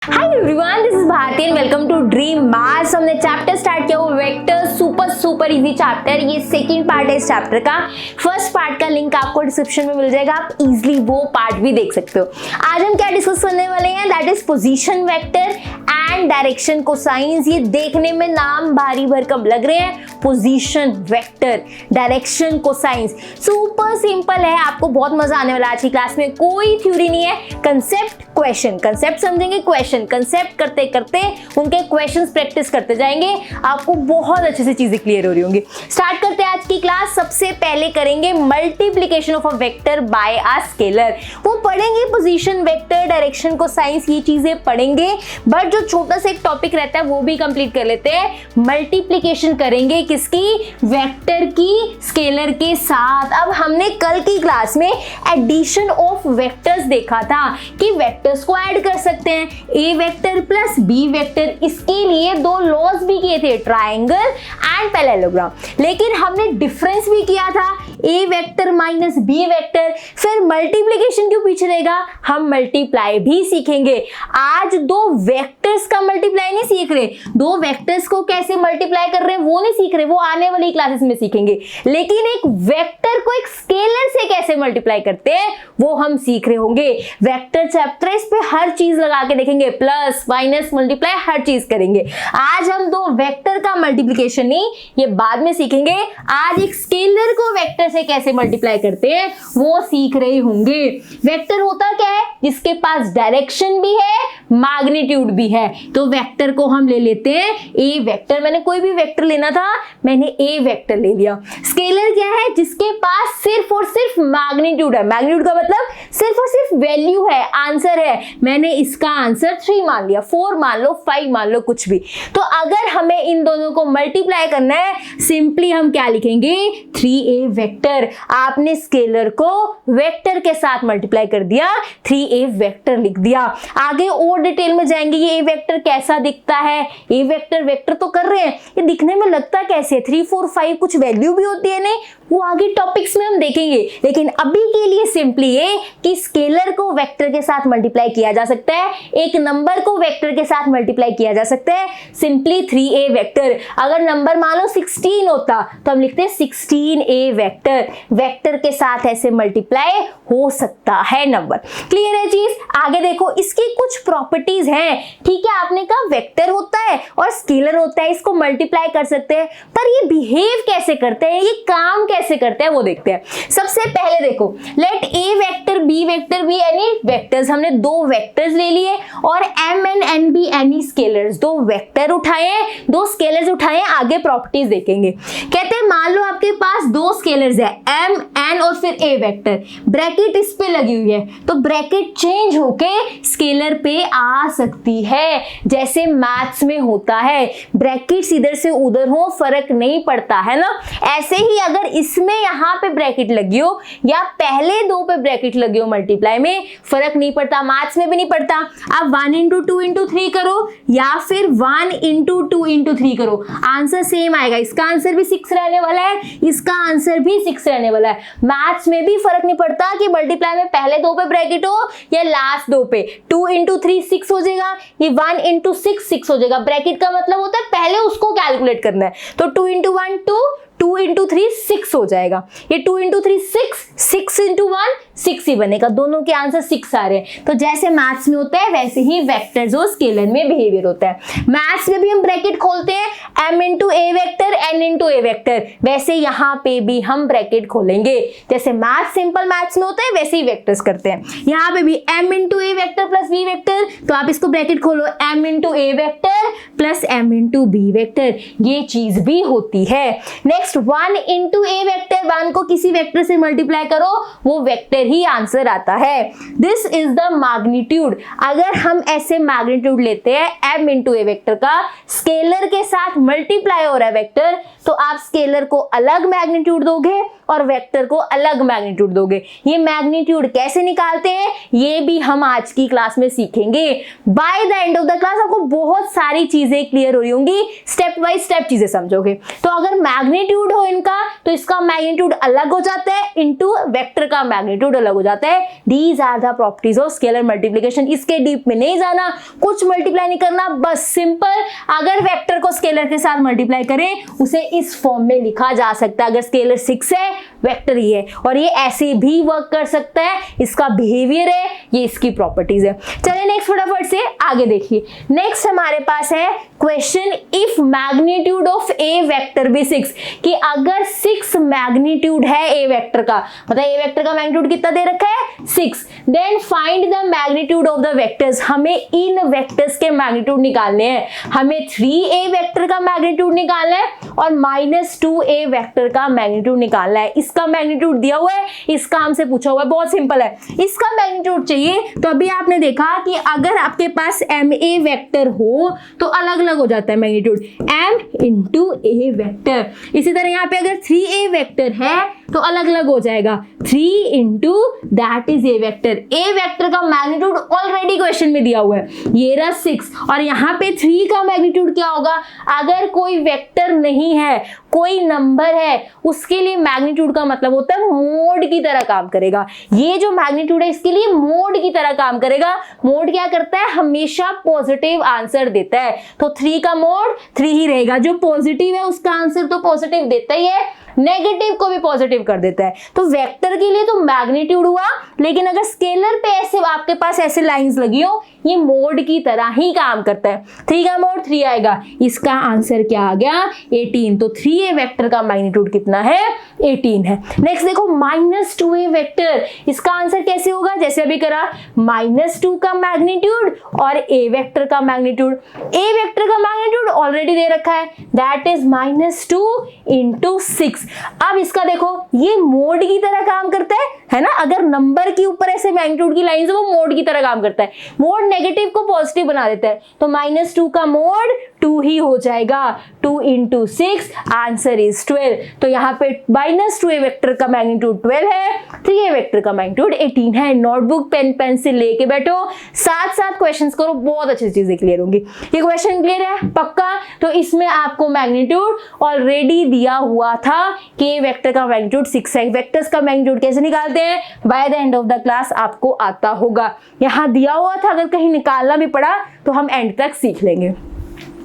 Hi everyone, this is Bharti and welcome to dream maths. हमने chapter start किया वो vector, super easy chapter. ये second part है इस चैप्टर का। फर्स्ट पार्ट का लिंक आपको डिस्क्रिप्शन में मिल जाएगा, आप इजीली वो पार्ट भी देख सकते हो। आज हम क्या डिस्कस करने वाले हैं, that is position vector and direction cosines. ये देखने में नाम भारी भरकम लग रहे हैं, position vector, direction cosines. Super simple है, आपको बहुत मजा आने वाला है आज की क्लास में। कोई थ्योरी नहीं है, कंसेप्ट क्वेश्चन, कंसेप्ट समझेंगे, क्वेश्चन कंसेप्ट करते करते उनके क्वेश्चंस प्रैक्टिस करते जाएंगे, आपको बहुत अच्छे से चीजें क्लियर हो रही होंगी। स्टार्ट करते हैं आज की क्लास। सबसे पहले करेंगे multiplication of a vector by a scalar. वो पढ़ेंगे पोजीशन वेक्टर, डायरेक्शन कोसाइंस, ये चीजें पढ़ेंगे, बट जो छोटा सा एक टॉपिक रहता है वो भी कंप्लीट कर लेते हैं। मल्टीप्लिकेशन करेंगे किसकी, वेक्टर की स्केलर के साथ। अब हमने कल की क्लास में एडिशन ऑफ वेक्टर्स देखा था कि वेक्टर्स को ऐड कर सकते हैं, A vector plus B vector. इसके लिए दो लॉज भी किए थे, ट्रायंगल एंड पैरेललोग्राम। लेकिन हमने डिफरेंस भी किया था, ए वेक्टर माइनस बी वेक्टर। फिर मल्टीप्लिकेशन क्यों पीछे रहेगा, हम मल्टीप्लाई भी सीखेंगे। आज दो वेक्टर्स का मल्टीप्लाई नहीं सीख रहे, दो वेक्टर्स को कैसे मल्टीप्लाई कर रहे हैं वो नहीं सीख रहे, वो आने वाली क्लासेस में सीखेंगे। लेकिन एक वेक्टर को एक स्केलर से कैसे मल्टीप्लाई करते हैं वो हम सीख रहे होंगे। वेक्टर चैप्टर, इस पे हर चीज लगा के देखेंगे, प्लस माइनस मल्टीप्लाई हर चीज करेंगे। आज हम दो वेक्टर का मल्टीप्लिकेशन नहीं, ये बाद में सीखेंगे। आज एक स्केलर को वेक्टर से कैसे मल्टीप्लाई करते हैं वो सीख रहे होंगे। वेक्टर होता क्या है, जिसके पास डायरेक्शन भी है, मैग्नीट्यूड भी है। तो वेक्टर को हम ले लेते हैं ए वेक्टर। मैंने कोई भी वेक्टर लेना था, मैंने ए वेक्टर ले लिया। स्केलर क्या है, जिसके पास सिर्फ और सिर्फ मैग्नीट्यूड है। मैग्नीट्यूड का मतलब सिर्फ और सिर्फ वैल्यू है, आंसर है। मैंने इसका आंसर 3 मान लिया, 4 मान लो, 5 मान लो, कुछ भी। तो अगर हमें इन दोनों को मल्टीप्लाई करना है, सिंपली हम क्या लिखेंगे, 3a वेक्टर। आपने स्केलर को वेक्टर के साथ मल्टीप्लाई कर दिया, 3a वेक्टर लिख दिया। आगे और डिटेल में जाएंगे, ये a वेक्टर कैसा दिखता है। a वेक्टर वेक्टर तो कर रहे हैं, ये दिखने में लगता कैसे, 3 4 5 कुछ वैल्यू भी होती है, नहीं वो आगे टॉपिक्स में हम देखेंगे। लेकिन अभी के लिए सिंपली ये कि स्केलर को वेक्टर के साथ मल्टीप्लाई किया जा सकता है, एक नंबर को वेक्टर के साथ मल्टीप्लाई किया जा सकता है, सिंपली 3a वेक्टर। अगर नंबर मान लो 16 होता तो हम लिखते हैं 16a वेक्टर। वेक्टर के साथ ऐसे मल्टीप्लाई हो सकता है नंबर। क्लियर है चीज। आगे देखो, इसकी कुछ प्रॉपर्टीज हैं। ठीक है, आपने कहा वेक्टर होता है और स्केलर होता है, इसको मल्टीप्लाई कर सकते हैं, पर ये बिहेव कैसे करते हैं, ये काम कैसे करते हैं वो देखते हैं। सबसे पहले देखो, let a vector B vector be any vectors. हमने दो वेक्टर्स ले लिए और m and n be any scalars. दो वेक्टर उठाए, दो स्केलर्स उठाए, आगे प्रॉपर्टीज देखेंगे। कहते हैं मान लो आपके पास दो स्केलर्स है, m n और फिर a वेक्टर, ब्रैकेट इस पे लगी हुई है, तो ब्रैकेट चेंज होके स्केलर पे आ सकती है, जैसे मैथ्स में होता है। ब्रैकेट्स इधर से उधर हो फर्क नहीं पड़ता है ना। ऐसे ही अगर इसमें यहाँ पे ब्रैकेट लगी हो या पहले दो पे ब्रैकेट लगी हो मल्टीप्लाई में, फर्क नहीं पड़ता, मैथ्स में भी नहीं पड़ता। आप 1 into 2 into 3 करो या फिर 1 into 2 into 3 करो, आंसर सेम आएगा। इसका आंसर भी 6 रहने वाला है, इसका आंसर भी 6 रहने वाला है। मैथ्स में भी फर्क नहीं पड़ता कि मल्टीप्लाई में पहले दो पे ब्रैकेट हो या लास्ट दो पे। 2 into 3 6 हो जाएगा, ये 1 into 6 6 हो जाएगा। ब्रैकेट का मतलब होता है पहले उसको कैलकुलेट करना है, तो 2 into 1 2, 2 into 3 6 हो जाएगा। ये 2 into 3 6, 6 into 1 6 ही बनेगा। दोनों के आंसर 6 आ रहे हैं। तो जैसे मैथ्स में होता है वैसे ही वेक्टर्स और स्केलर में बिहेवियर होता है। मैथ्स में भी हम ब्रैकेट खोलते हैं, m into a vector n into a vector, वैसे यहाँ पे भी हम ब्रैकेट खोलेंगे। जैसे मैथ्स सिंपल मैथ्स में होता है वैसे ही वेक्टर्स करते हैं। यहाँ पे भी m into a vector plus b vector, तो आप इसको ब्रैकेट खोलो, m into a vector plus m into b vector, ये चीज भी होती है। नेक्स्ट 1 into a वेक्टर, 1 को किसी वेक्टर से मल्टीप्लाई करो, वो वेक्टर ही आंसर आता है। This is the magnitude. अगर हम ऐसे मैग्नीट्यूड लेते हैं m into a वेक्टर का, स्केलर के साथ मल्टीप्लाई हो रहा है वेक्टर, तो तो आप स्केलर को अलग मैग्नीट्यूड दोगे और वेक्टर को अलग मैग्नीट्यूड दोगे। ये मैग्नीट्यूड कैसे निकालते हैं ये भी हम आज की क्लास में सीखेंगे। By the end of the class आपको बहुत सारी चीजें क्लियर हो रही होंगी, स्टेप बाय स्टेप चीजें समझोगे। तो अगर मैग्नीट्यूड हो इनका तो इसका मैग्नीट्यूड अलग हो जाता है इनटू वेक्टर का मैग्नीट्यूड अलग हो जाता है। These are the properties of scalar multiplication. इसके डीप में नहीं जाना, कुछ मल्टीप्लाई नहीं करना, बस सिंपल अगर वेक्टर को स्केलर के साथ मल्टीप्लाई करें उसे इस फॉर्म में लिखा जा सकता है। अगर स्केलर 6 है वेक्टर ही है और ये ऐसे भी वर्क कर सकता है, इसका बिहेवियर है, ये इसकी प्रॉपर्टीज है। चलिए नेक्स्ट फटाफट से आगे देखिए। नेक्स्ट हमारे पास है question if magnitude of a vector be 6, कि अगर 6 मैग्नीट्यूड है ए वेक्टर का, मतलब ए वेक्टर का मैग्नीट्यूड कितना दे रखा है 6, then find the magnitude of the vectors. हमें इन वेक्टर्स के मैग्नीट्यूड निकालने हैं। हमें 3a वेक्टर का मैग्नीट्यूड निकालना है और -2a वेक्टर का मैग्नीट्यूड निकालना है। इसका मैग्नीट्यूड दिया हुआ है, इसका हमसे पूछा हुआ है, बहुत सिंपल है। इसका मैग्नीट्यूड चाहिए तो अभी आपने देखा कि अगर आपके पास ma वेक्टर हो तो अलग अलग हो जाता है magnitude, m into a vector. इसी तरह यहाँ पे अगर 3a वेक्टर है तो अलग अलग हो जाएगा, 3 into that is a vector. a vector का मैग्नीट्यूड ऑलरेडी क्वेश्चन में दिया हुआ है, ये रहा 6 और यहाँ पे 3 का मैग्नीट्यूड क्या होगा। अगर कोई वेक्टर नहीं है, कोई नंबर है, उसके लिए मैग्नीट्यूड का मतलब होता है मोड की तरह काम करेगा। ये जो मैग्नीट्यूड है इसके लिए मोड की तरह काम करेगा। मोड क्या करता है, हमेशा पॉजिटिव आंसर देता है, तो 3 का मोड 3 ही रहेगा। जो पॉजिटिव है उसका आंसर तो पॉजिटिव देता ही है, नेगेटिव को भी पॉजिटिव कर देता है। तो वेक्टर के लिए तो मैग्नीट्यूड हुआ, लेकिन अगर स्केलर पे ऐसे आपके पास ऐसे लाइंस लगी हो, ये मोड की तरह ही काम करता है। 3 का मोड 3 आएगा, इसका आंसर क्या आ गया 18। तो 3a वेक्टर का मैग्नीट्यूड कितना है 18 है। नेक्स्ट देखो -2a वेक्टर, इसका आंसर कैसे होगा, जैसे अभी करा -2 का मैग्नीट्यूड और a वेक्टर का मैग्नीट्यूड। a वेक्टर का मैग्नीट्यूड ऑलरेडी दे रखा है, दैट इज -2 इंटू 6। अब इसका देखो ये मोड की तरह काम करता है ना। अगर नंबर के ऊपर ऐसे मैग्नीट्यूड की लाइंस वो मोड की तरह काम करता है। मोड नेगेटिव को पॉजिटिव बना देता है, तो -2 का मोड 2 ही हो जाएगा। 2 इंटू 6 आंसर इज 12। तो यहाँ पे -2a वेक्टर का मैग्नीट्यूड 12 है, 3a वेक्टर का मैग्नीट्यूड 18 है। नोटबुक पेन पेंसिल लेके बैठो, साथ साथ क्वेश्चंस करो, बहुत अच्छी चीजें क्लियर होंगी। ये क्वेश्चन क्लियर है पक्का। तो इसमें आपको मैग्नीट्यूड ऑलरेडी दिया हुआ था कि वेक्टर का मैग्नीट्यूड 6 है। वेक्टर्स का मैग्नीट्यूड कैसे निकालते हैं by the end of the class आपको आता होगा। यहाँ दिया हुआ था, अगर कहीं निकालना भी पड़ा तो हम एंड तक सीख लेंगे।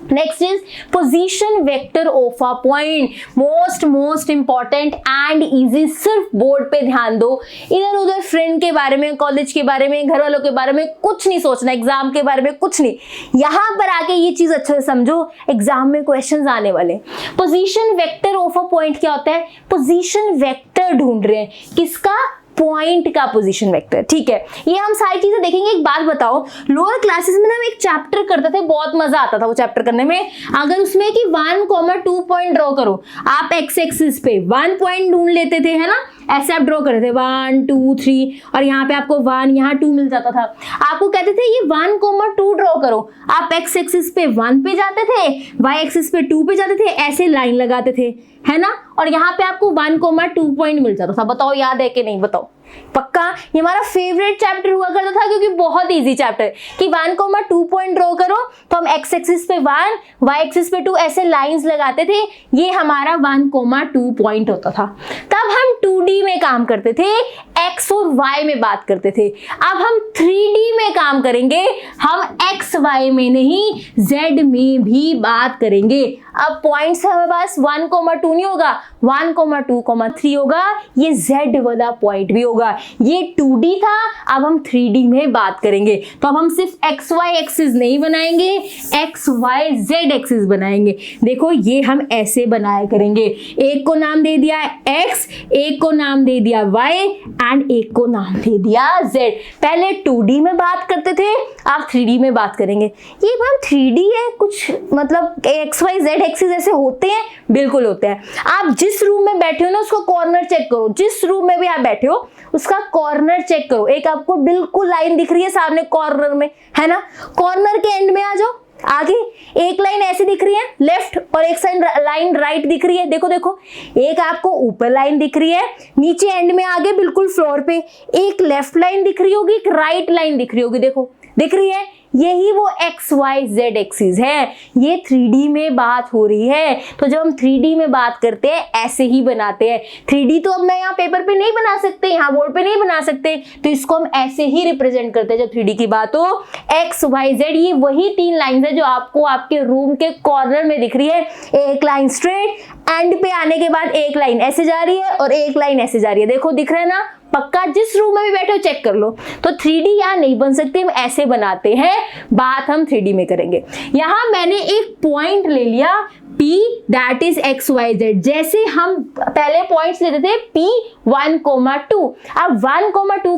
Next is position vector of a point, most important and easy. सिर्फ बोर्ड पे ध्यान दो, इधर उधर फ्रेंड के बारे में, कॉलेज के बारे में, घर वालों के बारे में कुछ नहीं सोचना, एग्जाम के बारे में कुछ नहीं। यहाँ पर आके ये चीज अच्छे से समझो, एग्जाम में क्वेश्चंस आने वाले। Position vector of a point क्या होता है, पोजीशन वेक्टर ढूंढ रहे हैं, किसका, पॉइंट का पोजीशन वेक्टर। ठीक है, ये हम सारी चीजें देखेंगे। एक बात बताओ, लोअर क्लासेस में ना हम एक चैप्टर करते थे, बहुत मजा आता था वो चैप्टर करने में। अगर उसमें कि 1, 2 पॉइंट ड्रॉ करो, आप एक्स एक्सिस पे 1 पॉइंट ढूंढ लेते थे, है ना, ऐसे आप ड्रॉ करते थे 1, 2, 3 और यहाँ पे आपको 1, यहाँ 2 मिल जाता था। आपको कहते थे ये 1, 2 ड्रॉ करो, आप एक्स एक्सिस पे 1 पे जाते थे, वाई एक्सिस पे 2 पे जाते थे, ऐसे लाइन लगाते थे, है ना, और यहाँ पे आपको 1, 2 पॉइंट मिल जाता था। बताओ याद है कि नहीं, बताओ पक्का। ये हमारा फेवरेट चैप्टर हुआ करता था क्योंकि बहुत इजी चैप्टर कि 1, 2 पॉइंट ड्रॉ करो, तो हम एक्स एक्सिस पे 1, वाई एक्सिस पे 2 ऐसे लाइंस लगाते थे, ये हमारा 1, 2 पॉइंट होता था। तब हम 2D में काम करते थे, एक्स और वाई में बात करते थे। अब हम 3D में काम करेंगे, हम एक्स वाई में नहीं जेड में भी बात करेंगे। अब पॉइंट्स हमारे पास 1, 2 नहीं होगा, 1, 2, 3 होगा, ये जेड वाला पॉइंट भी होगा। ये 2D था, अब हम 3D में बात करेंगे। तो अब हम सिर्फ एक्स वाई एक्सिस नहीं बनाएंगे, एक्स वाई जेड एक्सिस बनाएंगे। देखो ये हम ऐसे बनाया करेंगे, एक को नाम दे दिया एक्स, एक को नाम दे दिया वाई एंड एक को नाम दे दिया जेड। पहले 2D में बात करते थे, अब 3D में बात करेंगे। ये मैम 3D है कुछ, मतलब एक्स वाई जेड एक्सिस ऐसे होते हैं, बिल्कुल होते हैं। आप जिस रूम में बैठे हो ना उसको कॉर्नर चेक करो, जिस रूम में भी आप बैठे हो उसका कॉर्नर चेक करो। एक आपको बिल्कुल लाइन दिख रही है सामने कॉर्नर में, है ना, कॉर्नर के एंड में आ जाओ, आगे एक लाइन ऐसे दिख रही है लेफ्ट और एक लाइन राइट दिख रही है। देखो देखो, एक आपको ऊपर लाइन दिख रही है, नीचे एंड में आगे बिल्कुल फ्लोर पे एक लेफ्ट लाइन दिख रही होगी, एक राइट लाइन दिख रही होगी। देखो दिख रही है, यही वो एक्स वाई जेड एक्सिस है। ये 3D में बात हो रही है। तो जब हम 3D में बात करते हैं ऐसे ही बनाते हैं। 3D तो अब मैं यहाँ पेपर पे नहीं बना सकते, यहाँ बोर्ड पे नहीं बना सकते, तो इसको हम ऐसे ही रिप्रेजेंट करते हैं जब 3D की बात हो। एक्स वाई जेड, ये वही 3 लाइन है जो आपको आपके रूम के कॉर्नर में दिख रही है। एक लाइन स्ट्रेट, एंड पे आने के बाद एक लाइन ऐसे जा रही है और एक लाइन ऐसे जा रही है। देखो दिख रहा है ना, पक्का जिस रूम में भी बैठे हो चेक कर लो। तो 3D यहाँ नहीं बन सकती, हम ऐसे बनाते हैं, बात हम 3D में करेंगे। यहाँ मैंने एक पॉइंट ले लिया P, that is x y z. जैसे हम पहले पॉइंट्स लेते थे P 1, 2, अब 1, 2,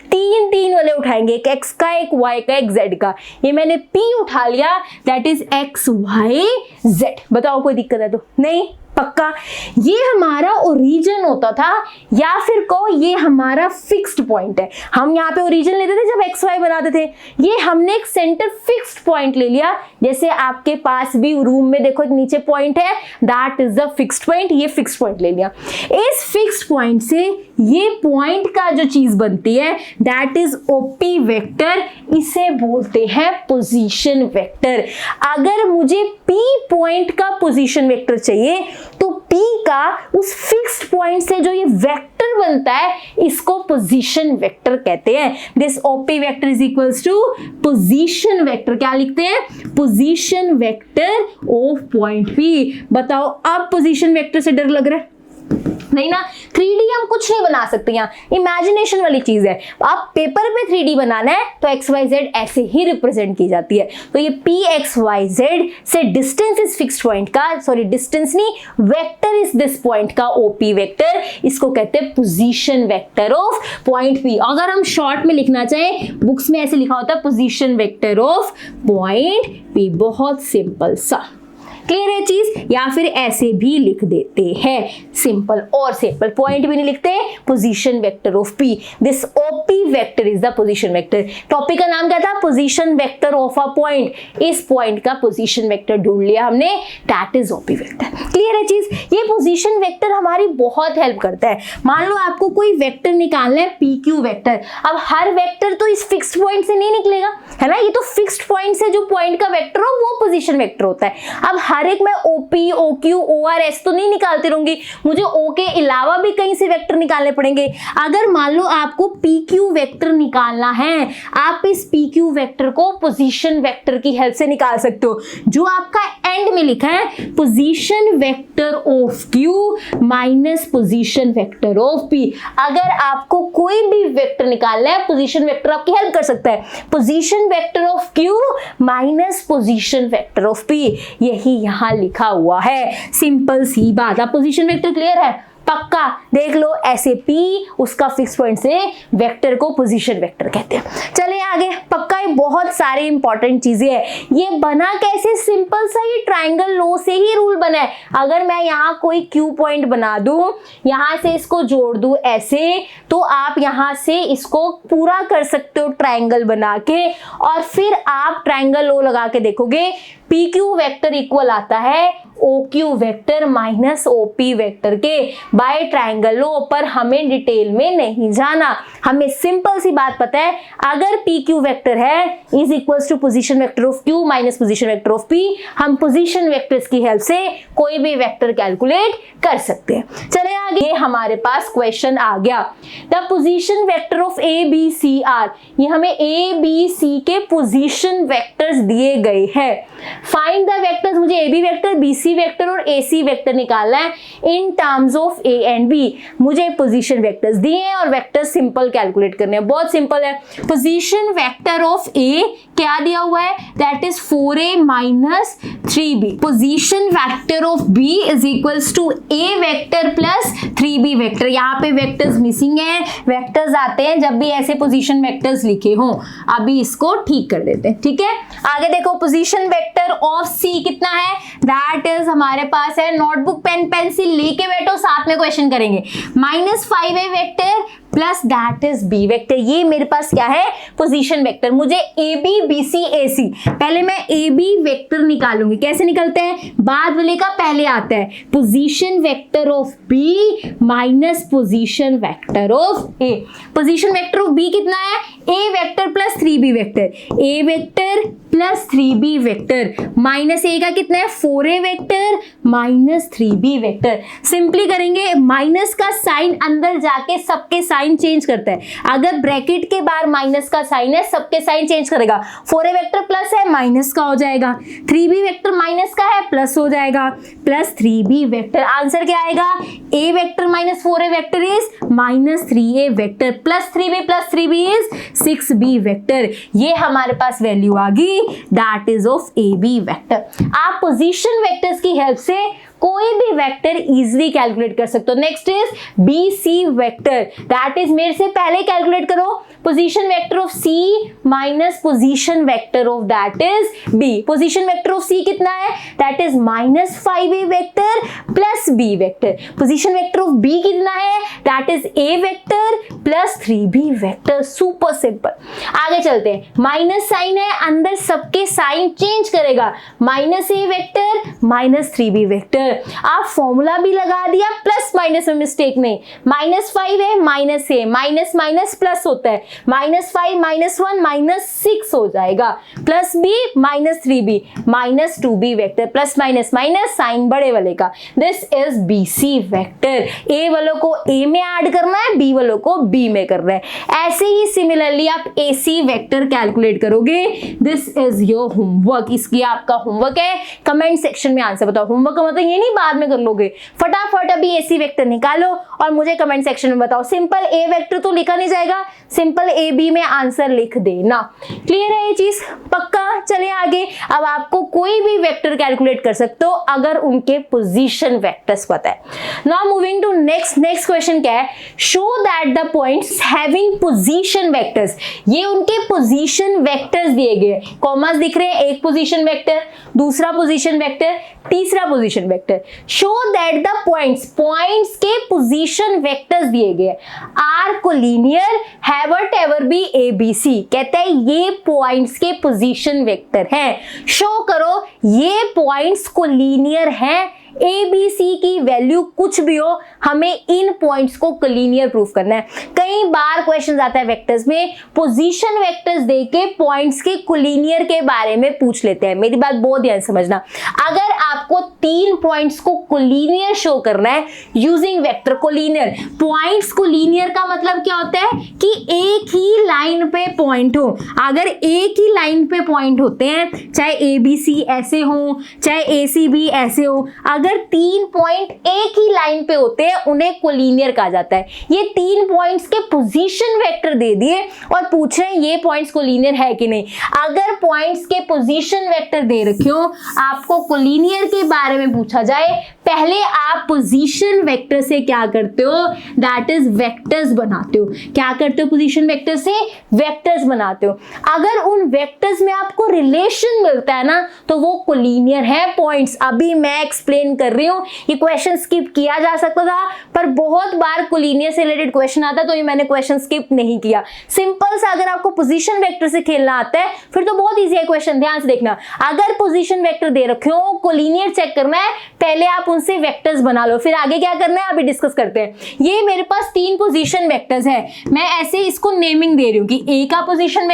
3 तीन वाले उठाएंगे, एक x का, एक y का, एक z का। ये मैंने P उठा लिया, that is x y z. बताओ कोई दिक्कत है तो? नहीं, पक्का। ये हमारा ओरिजिन होता था, या फिर कहो ये हमारा फिक्स्ड पॉइंट है। हम यहाँ पे ओरिजिन लेते थे जब एक्स वाई बनाते थे, ये हमने एक सेंटर फिक्स्ड पॉइंट ले लिया। जैसे आपके पास भी रूम में देखो एक नीचे पॉइंट है, that is the fixed point, ये फिक्स्ड पॉइंट ले लिया। इस फिक्स्ड पॉइंट से ये पॉइंट का जो चीज बनती है दैट इज ओपी वेक्टर, इसे बोलते हैं पोजीशन वेक्टर। अगर मुझे पी पॉइंट का पोजीशन वेक्टर चाहिए तो P का उस फिक्स्ड पॉइंट से जो ये वेक्टर बनता है इसको पोजीशन वेक्टर कहते हैं। This OP vector is equals to position vector. क्या लिखते हैं? Position vector of point P। बताओ, अब पोजीशन वेक्टर से डर लग रहा है? नहीं ना। 3D हम कुछ नहीं बना सकते, यहाँ इमेजिनेशन वाली चीज है। आप पेपर पे 3D बनाना है तो एक्स वाई जेड ऐसे ही रिप्रेजेंट की जाती है। तो ये पी एक्स वाई जेड से डिस्टेंस इस फिक्स्ड पॉइंट का, सॉरी डिस्टेंस नहीं, वेक्टर इस दिस पॉइंट का ओपी वेक्टर, इसको कहते हैं position vector of point P. अगर हम शॉर्ट में लिखना चाहें, बुक्स में ऐसे लिखा होता है position vector of point P. बहुत सिंपल सा, क्लियर है चीज? या फिर ऐसे भी लिख देते हैं, सिंपल और सिंपल। पॉइंट भी नहीं लिखते, position vector of P. This OP vector is the position vector. Topic का नाम क्या था? Position vector of a point. इस पॉइंट का पोजीशन वेक्टर ढूंढ लिया हमने, that is OP vector. Clear है चीज? ये पोजीशन वेक्टर हमारी बहुत हेल्प करता है। मान लो आपको कोई वेक्टर निकालना है, पी क्यू वेक्टर। अब हर वेक्टर तो इस फिक्स्ड पॉइंट से नहीं निकलेगा, है ना। ये तो फिक्स्ड पॉइंट से जो पॉइंट का वेक्टर हो वो पोजीशन वेक्टर होता है। अब हर एक मैं ओपी, ओक्यू, ओआरएस तो नहीं निकालती रहूंगी, मुझे ओ के अलावा भी कहीं से वेक्टर निकालने पड़ेंगे। अगर मान लो आपको पी क्यू वेक्टर निकालना है, आप इस पी क्यू वेक्टर को पोजीशन वेक्टर की हेल्प से निकाल सकते हो, जो आपका एंड में लिखा है position vector of Q minus position vector of P. अगर आपको कोई भी वेक्टर निकालना है, पोजीशन वेक्टर आपकी हेल्प कर सकता है। Position vector of Q minus position vector of P, यही यहां लिखा हुआ है। सिंपल सी बात। अब पोजीशन वेक्टर क्लियर है? पक्का देख लो, ऐसे P उसका फिक्स पॉइंट से वेक्टर को पोजीशन वेक्टर कहते हैं। चलिए आगे, पक्का ये बहुत सारी इंपॉर्टेंट चीजें हैं। ये बना कैसे? सिंपल सा, ये ट्रायंगल लॉ से ही रूल बना है। अगर मैं यहाँ कोई Q पॉइंट बना दूं, यहां से इसको जोड़ दूं ऐसे, तो आप यहां से इसको पूरा कर सकते हो ट्रायंगल बना के, और फिर आप ट्रायंगल लॉ लगा के देखोगे पी क्यू वेक्टर इक्वल आता है O Q vector minus OP vector के। बाय ट्रायंगल लॉ पर हमें डिटेल में नहीं जाना, हमें सिंपल सी बात पता है, अगर पी क्यू वेक्टर है is equals to position vector of Q minus position vector of P. हम पोजीशन वेक्टर्स की हेल्प से कोई भी वेक्टर कैलकुलेट कर सकते हैं। चले आगे, हमारे पास क्वेश्चन आ गया, the position vector of A B C are. ये हमें ए बी सी के पोजीशन वेक्टर्स दिए गए हैं। फाइंड द वेक्टर्स, मुझे A B vector, B C vector और ए सी वेक्टर निकालना है in terms of a and b. मुझे पोजीशन वेक्टर्स दिए हैं और वेक्टर सिंपल कैलकुलेट करने हैं, बहुत सिंपल है। पोजीशन वेक्टर ऑफ ए क्या दिया हुआ है? That is 4a minus 3b। Position vector of b is equals to a vector plus 3b vector. यहाँ पे वेक्टर्स मिसिंग है, वेक्टर्स आते हैं जब भी ऐसे पोजीशन वेक्टर्स लिखे हों। अभी इसको ठीक कर देते हैं, ठीक है। आगे देखो, पोजीशन वेक्टर ऑफ c कितना है? दैट इज हमारे पास है, नोटबुक पेन पेंसिल लेके बैठो, साथ में क्वेश्चन करेंगे। -5a vector plus that is b vector. ये मेरे पास क्या है, पोजीशन वेक्टर। मुझे A B B C A सी, पहले मैं ए बी वेक्टर निकालूंगी। कैसे निकलते हैं, बाद वाले का पहले आता है, position vector of B minus position vector of A. Position vector of B कितना है, A vector plus 3b vector, A vector plus 3b vector, minus A का कितना है 4a vector minus 3b vector. Simply करेंगे, minus का sign अंदर जाके सबके साइन चेंज करता है। अगर ब्रैकेट के बाहर माइनस का साइन है, सबके साइन चेंज करेगा। 4a वेक्टर प्लस है, माइनस का हो जाएगा। 3b वेक्टर माइनस का है, प्लस हो जाएगा, प्लस 3b वेक्टर। आंसर क्या आएगा, a vector minus 4a vector is minus 3a vector, plus 3b is 6b vector. ये हमारे पास वैल्यू आ गई, that is of ab vector. आप पोजीशन वेक्टर्स की हेल्प से कोई भी वेक्टर इजीली कैलकुलेट कर सकते हो। Next is B C vector, that is मेरे से पहले कैलकुलेट करो, position vector of C minus position vector of that is B. Position vector of C कितना है, that is minus 5a vector plus b vector. Position vector of B कितना है, that is a vector plus 3b vector. Super simple. आगे चलते हैं, minus sign है, अंदर सबके साइन चेंज करेगा, minus a vector minus 3b vector. आप फॉर्मूला भी लगा दिया, प्लस माइनस में मिस्टेक नहीं, माइनस 5 है minus a, minus minus plus होता है, माइनस 5 माइनस 1 माइनस 6 हो जाएगा, plus B minus 3b minus 2b vector, plus minus minus sign बड़े वाले का। This is B C vector. A वालों को ए में ऐड करना है, बी वालों को बी में करना है। ऐसे ही सिमिलरली आप ए सी वेक्टर कैलकुलेट करोगे। This is your homework. इसकी आपका होमवर्क है, कमेंट सेक्शन में आंसर बताओ। होमवर्क का मतलब ये नहीं बाद में कर लोगे, फटाफट अभी ए सी वेक्टर निकालो और मुझे कमेंट सेक्शन में बताओ। सिंपल ए वेक्टर तो लिखा नहीं जाएगा, सिंपल ए बी में आंसर लिख देना। क्लियर है ये चीज, पक्का। चले आगे, अब आपको कोई भी वेक्टर कैलकुलेट कर सकते हो अगर उनके पोजीशन वेक्टर्स पता है। Now moving to next question क्या है, show that the points having position vectors. ये उनके पोजीशन वेक्टर्स दिए गए, कॉमर्स दिख रहे हैं, एक पोजीशन वेक्टर, दूसरा पोजीशन वेक्टर, तीसरा position vector. Show that the points के पोजीशन वेक्टर्स दिए गए are collinear have whatever be A B C. कहते हैं ये पॉइंट्स के पोजीशन वेक्टर हैं। शो करो ये पॉइंट्स कोलिनियर हैं, ए बी सी की वैल्यू कुछ भी हो, हमें इन पॉइंट्स को कोलिनियर प्रूफ करना है। कई बार क्वेश्चन आता है वेक्टर्स में, पोजीशन वेक्टर्स देके पॉइंट्स के कोलिनियर के बारे में पूछ लेते हैं। मेरी बात बहुत ध्यान समझना, अगर आपको 3 पॉइंट्स को कोलिनियर शो करना है using vector collinear, points collinear का मतलब क्या होता है कि एक ही लाइन पे पॉइंट हो। अगर एक ही लाइन पे पॉइंट होते हैं, चाहे ए बी सी ऐसे हो, चाहे ए सी बी ऐसे हो, अगर 3 पॉइंट एक ही लाइन पे होते हैं उन्हें कोलिनियर कहा जाता है। ये 3 पॉइंट्स के पोजीशन वेक्टर दे दिए और पूछ रहे हैं ये पॉइंट्स कोलिनियर है कि नहीं। अगर पॉइंट्स के पोजीशन वेक्टर दे रखे हो, आपको कोलिनियर के बारे में पूछा जाए, पहले आप पोजीशन वेक्टर से क्या करते हो, दैट इज वेक्टर्स बनाते हो। क्या करते हो, पोजीशन वेक्टर से वेक्टर्स बनाते हो। अगर उन वेक्टर्स में आपको रिलेशन मिलता है ना, तो वो कोलिनियर है पॉइंट्स। अभी मैं एक्सप्लेन कर रही हूं, ये क्वेश्चन स्किप किया जा सकता था, पर बहुत बार कोलिनियर से रिलेटेड क्वेश्चन आता, तो ये मैंने क्वेश्चन स्किप नहीं किया। सिंपल सा, अगर आपको पोजीशन वेक्टर से खेलना आता है फिर तो बहुत इजी है क्वेश्चन। ध्यान से देखना, अगर पोजीशन वेक्टर दे रखे हो, कोलिनियर चेक करना है, पहले आप उनसे वेक्टर्स बना लो, फिर आगे क्या करना है अभी डिस्कस करते हैं। ये मेरे पास 3 पोजीशन वेक्टर्स है, मैं ऐसे इसको नेमिंग दे रही हूं कि ए का position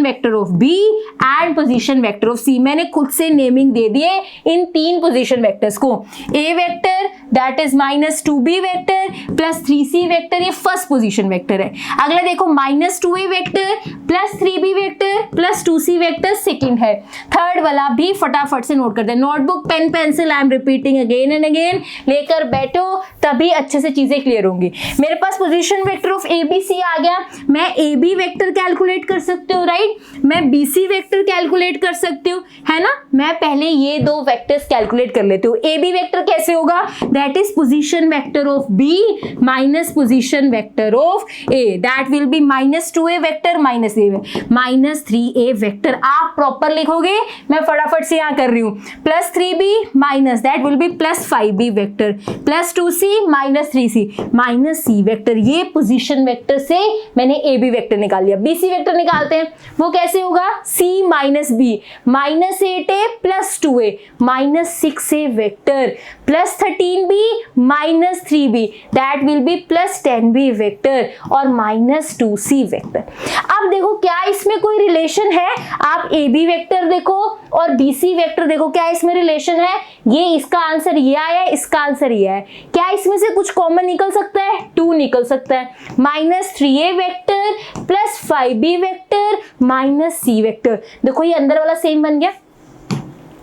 vector of B and position vector of C. मैंने खुद से नेमिंग दे दिए इन 3 पोजीशन वेक्टर्स को। A vector that is minus 2b vector plus 3c vector, ये फर्स्ट पोजीशन वेक्टर है। अगला देखो minus 2a vector plus 3b vector plus 2c vector second है। थर्ड वाला भी फटाफट से नोट कर दे, notebook pen pencil I am repeating again and again, लेकर बैठो तभी अच्छे से चीजें क्लियर होंगी। मेरे पास position vector of A B C आ गया, मैं ए बी वेक्टर कैलकुलेट कर सकते हो, राइट, मैं बी सी वेक्टर कैलकुलेट कर सकती हूँ, है ना। मैं पहले ये 2 वेक्टर्स कैलकुलेट कर लेती हूँ। ए बी वेक्टर कैसे होगा, that is position vector of B minus position vector of A, that will be minus 2A vector minus A minus 3A vector। आप प्रॉपर लिखोगे, मैं फटाफट से यहाँ कर रही हूँ, plus 3B minus that will B plus 5B vector plus 2C minus 3C minus C vector. ये पोजीशन वेक्टर से मैंने AB वेक्टर निकाल लिया। BC वेक्टर निकालते हैं, वो कैसे होगा, C minus B minus 8A plus 2A minus 6A vector plus 13B minus 3B that will B plus 10B vector और माइनस 2C वेक्टर। अब देखो क्या इसमें कोई रिलेशन है, आप AB वेक्टर देखो और BC वेक्टर देखो, क्या इसमें रिलेशन है, ये इसका आंसर ये आया, इसका आंसर ये है, क्या इसमें से कुछ कॉमन निकल सकता है, 2 निकल सकता है, minus 3A vector plus 5B vector minus C vector. देखो ये अंदर वाला सेम बन गया,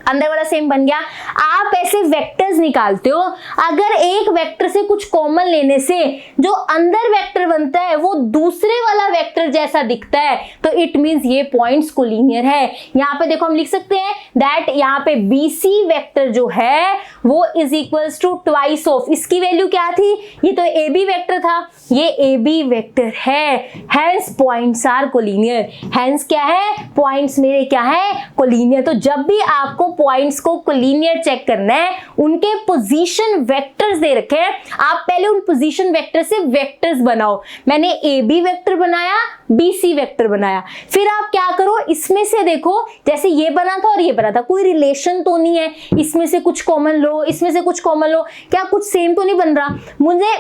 अंदर वाला सेम बन गया। आप ऐसे वेक्टर्स निकालते हो, अगर एक वेक्टर से कुछ कॉमन लेने से जो अंदर वेक्टर बनता है वो दूसरे वाला वेक्टर जैसा दिखता है तो इट मींस ये पॉइंट्स कोलिनियर है। यहाँ पे देखो हम लिख सकते हैं दैट यहाँ पे BC वेक्टर जो है वो is equals to twice of, इसकी वैल्यू क्या थी, ये तो AB वेक्टर था, ये AB वेक्टर है, hence points are collinear. Hence क्या है, पॉइंट्स मेरे क्या है, कोलिनियर। तो जब भी आपको पॉइंट्स को कोलिनियर चेक करना है, उनके पोजीशन वेक्टर्स दे रखे हैं, आप पहले उन पोजीशन वेक्टर से वेक्टर्स बनाओ। मैंने AB वेक्टर बनाया, BC वेक्टर बनाया, फिर आप क्या करो, इसमें से देखो जैसे ये बना था और ये बना था, कोई रिलेशन तो नहीं है, इसमें से कुछ कॉमन लो, इसमें से कुछ कॉमन लो, क्या कुछ सेम तो नहीं बन रहा।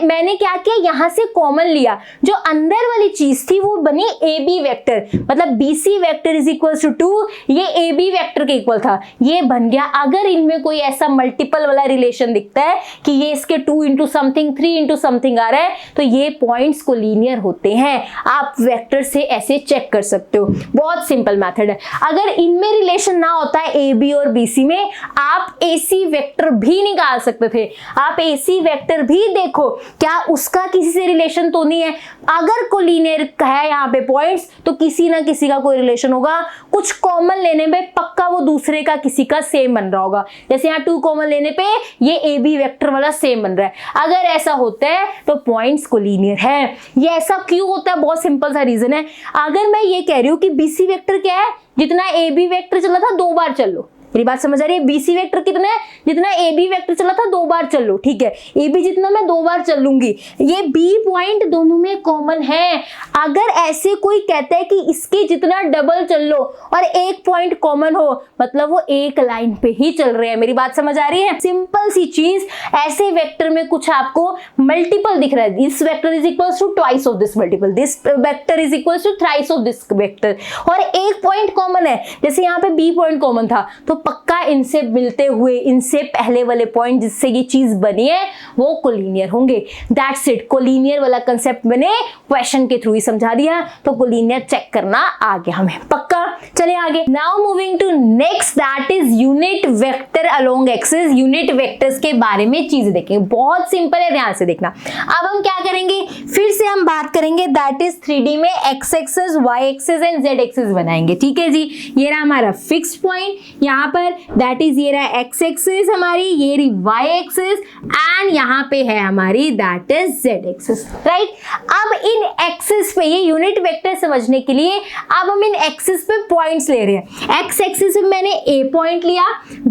मैंने क्या किया, यहां से कॉमन लिया, जो अंदर वाली चीज थी वो बनी AB वेक्टर, मतलब BC vector is equal to 2, ये AB वेक्टर के इक्वल था, ये बन गया। अगर इनमें कोई ऐसा मल्टीपल वाला रिलेशन दिखता है कि ये इसके 2 इंटू समथिंग 3 इंटू समथिंग आ रहा है तो ये पॉइंट्स कोलिनियर होते हैं। आप वेक्टर से ऐसे चेक कर सकते हो, बहुत सिंपल मेथड है। अगर इनमें रिलेशन ना होता है AB और BC में, आप AC वेक्टर भी निकाल सकते थे। आप AC वेक्टर भी देखो क्या उसका किसी से रिलेशन तो नहीं है। अगर कोलिनियर है यहाँ पे पॉइंट्स तो किसी ना किसी का कोई रिलेशन होगा, कुछ कॉमन लेने पे पक्का वो दूसरे का किसी का सेम बन रहा होगा। जैसे यहाँ 2 कॉमन लेने पे ये AB वेक्टर वाला सेम बन रहा है। अगर ऐसा होता है तो पॉइंट्स कोलिनियर है। ये ऐसा क्यों होता है, बहुत सिंपल सा रीजन है। अगर मैं ये कह रही हूँ कि BC वेक्टर क्या है, जितना AB वेक्टर चला था 2 बार चल लो, मेरी बात समझ आ रही है। BC वेक्टर कितना है, जितना AB वेक्टर चला था 2 बार चल लो, ठीक है। AB जितना मैं 2 बार चल लूंगी, ये B पॉइंट दोनों में कॉमन है। अगर ऐसे कोई कहता है कि इसके जितना डबल चल लो और एक पॉइंट कॉमन हो, मतलब वो एक लाइन पे ही चल रहे हैं। मेरी बात समझ आ रही है, सिंपल सी चीज। ऐसे वेक्टर में कुछ आपको मल्टीपल दिख रहा है, this vector is equal to twice of this multiple, this vector is equal to thrice of this vector, और एक पॉइंट कॉमन है। जैसे यहाँ पे B पॉइंट कॉमन था तो पक्का इनसे मिलते हुए इनसे पहले वाले पॉइंट जिससे ये चीज बनी है वो कोलिनियर होंगे। दैट्स इट, कोलिनियर वाला कंसेप्ट मैंने क्वेश्चन के थ्रू ही समझा दिया, तो कोलिनियर चेक करना आ गया हमें, पक्का। चले आगे, now moving to next, that is unit vector along axis. Unit vectors के बारे में चीजें देखेंगे, बहुत सिंपल है, ध्यान से देखना। अब हम क्या करेंगे, फिर से हम बात करेंगे दैट इज 3D में x axis, y axis and z axis बनाएंगे, ठीक है जी। ये रहा हमारा फिक्स्ड पॉइंट, यहाँ पर दैट इज ये रहा x एक्सिस हमारी, ये रही y एक्सिस एंड यहाँ पे है हमारी that is z axis, right. अब इन एक्सिस पे, ये यूनिट वेक्टर समझने के लिए अब हम इन एक्सिस पे पॉइंट्स ले रहे हैं। x एक्सिस पे मैंने a पॉइंट लिया,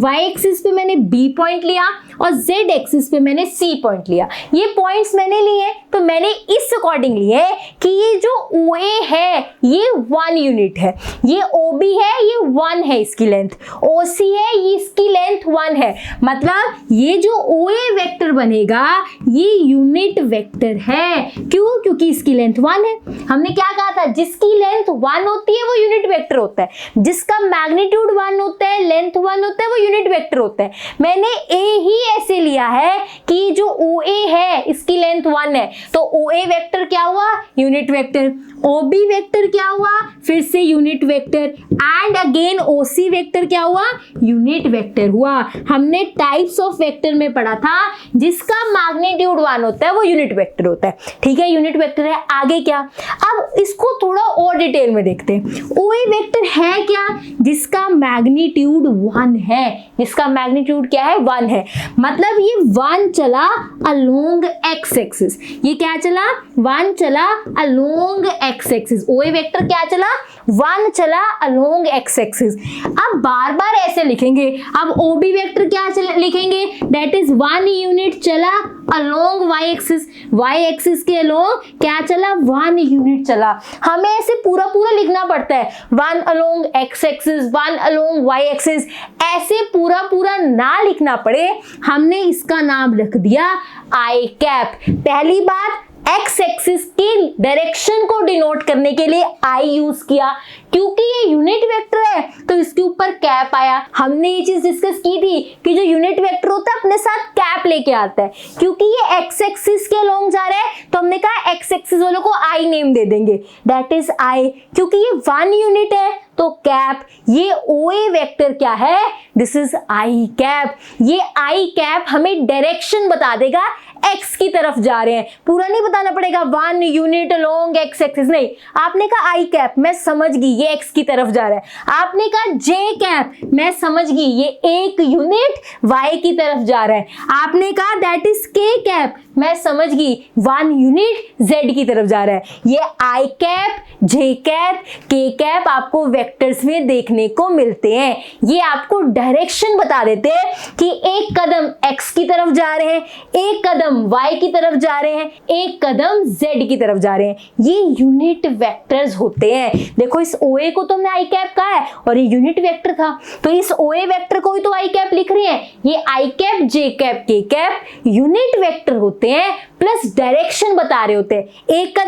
y एक्सिस पे मैंने b पॉइंट लिया और z एक्सिस पे मैंने c पॉइंट लिया। ये पॉइंट्स मैंने लिए तो मैंने इस अकॉर्डिंग लिए कि ये जो OA है ये 1 यूनिट है, ये OB है ये 1 है इसकी लेंथ, OC है ये इसकी लेंथ 1 है, मतलब ये जो OA वेक्टर बनेगा ये यूनिट वेक्टर है। क्यों? क्योंकि इसकी लेंथ 1 है। हमने क्या कहा था, जिसकी लेंथ 1 होती है वो यूनिट वेक्टर होता है, जिसका मैग्नीट्यूड 1 होता है, लेंथ 1 होता है, वो यूनिट वेक्टर होता है। मैंने A ही ऐसे लिया है कि जो OA है इसकी लेंथ 1 है, तो OA वेक्टर क्या हुआ, यूनिट वेक्टर। OB वेक्टर क्या हुआ, फिर से unit vector, and again OC vector क्या हुआ, यूनिट वेक्टर हुआ। हमने टाइप्स ऑफ वेक्टर में पढ़ा था, जिसका मैग्नीट्यूड 1 होता है वो यूनिट वेक्टर होता है, ठीक है, यूनिट वेक्टर है। आगे क्या, अब इसको थोड़ा और डिटेल में देखते हैं। OA वेक्टर वेक्टर है क्या, जिसका मैग्नीट्यूड 1 है, जिसका मैग्नीट्यूड क्या है 1 है, मतलब ये 1 चला अलोंग एक्स एक्सिस, ये क्या चला 1 चला अलोंग एक्स एक्सिस, ओए वेक्टर क्या चला 1 चला अलोंग एक्स एक्सिस। अब बार बार ऐसे लिखेंगे, अब ओबी वेक्टर क्या लिखेंगे, दैट इज 1 यूनिट चला along y axis, y axis के अलोंग क्या चला 1 यूनिट चला। हमें ऐसे पूरा पूरा लिखना पड़ता है, 1 along x axis, 1 along y axis, ऐसे पूरा पूरा ना लिखना पड़े, हमने इसका नाम रख दिया आई कैप। पहली बात, एक्स एक्सिस की डायरेक्शन को डिनोट करने के लिए आई यूज किया, क्योंकि ये यूनिट वेक्टर है तो इसके ऊपर कैप आया। हमने ये चीज डिस्कस की थी कि जो यूनिट वेक्टर होता है अपने साथ कैप लेके आता है, क्योंकि ये एक्स एक्सिस के अलोंग जा रहा है तो हमने कहा एक्स एक्सिस वालों को आई नेम दे देंगे, दैट इज आई। क्योंकि ये 1 यूनिट है तो कैप, ये ओए वेक्टर क्या है, दिस इज आई कैप। ये आई कैप हमें डायरेक्शन बता देगा, एक्स की तरफ जा रहे हैं, पूरा नहीं बताना पड़ेगा 1 यूनिट अलोंग एक्स एक्सिस, नहीं, आपने कहा आई कैप, मैं समझ गई ये एक्स की तरफ जा रहा है। आपने कहा जे कैप, मैं समझ गई ये 1 यूनिट वाई की तरफ जा रहा है। आपने कहा दैट इज के कैप, मैं समझ गई 1 यूनिट जेड की तरफ जा रहा है। ये आई कैप, जे कैप, के कैप आपको वेक्टर्स में देखने को मिलते हैं। ये आपको डायरेक्शन बता देते हैं कि एक कदम एक्स की तरफ जा रहे हैं, एक कदम y की तरफ जा रहे हैं, एक कदम z की तरफ जा रहे हैं। ये यूनिट वेक्टर्स होते हैं। देखो इस OA को तो हमने आई कैप कहा है और ये यूनिट वेक्टर था, तो इस OA वेक्टर को ही तो आई कैप लिख रहे हैं। ये आई कैप, जे कैप, के कैप यूनिट वेक्टर होते हैं, प्लस डायरेक्शन बता रहे होते हैं। एक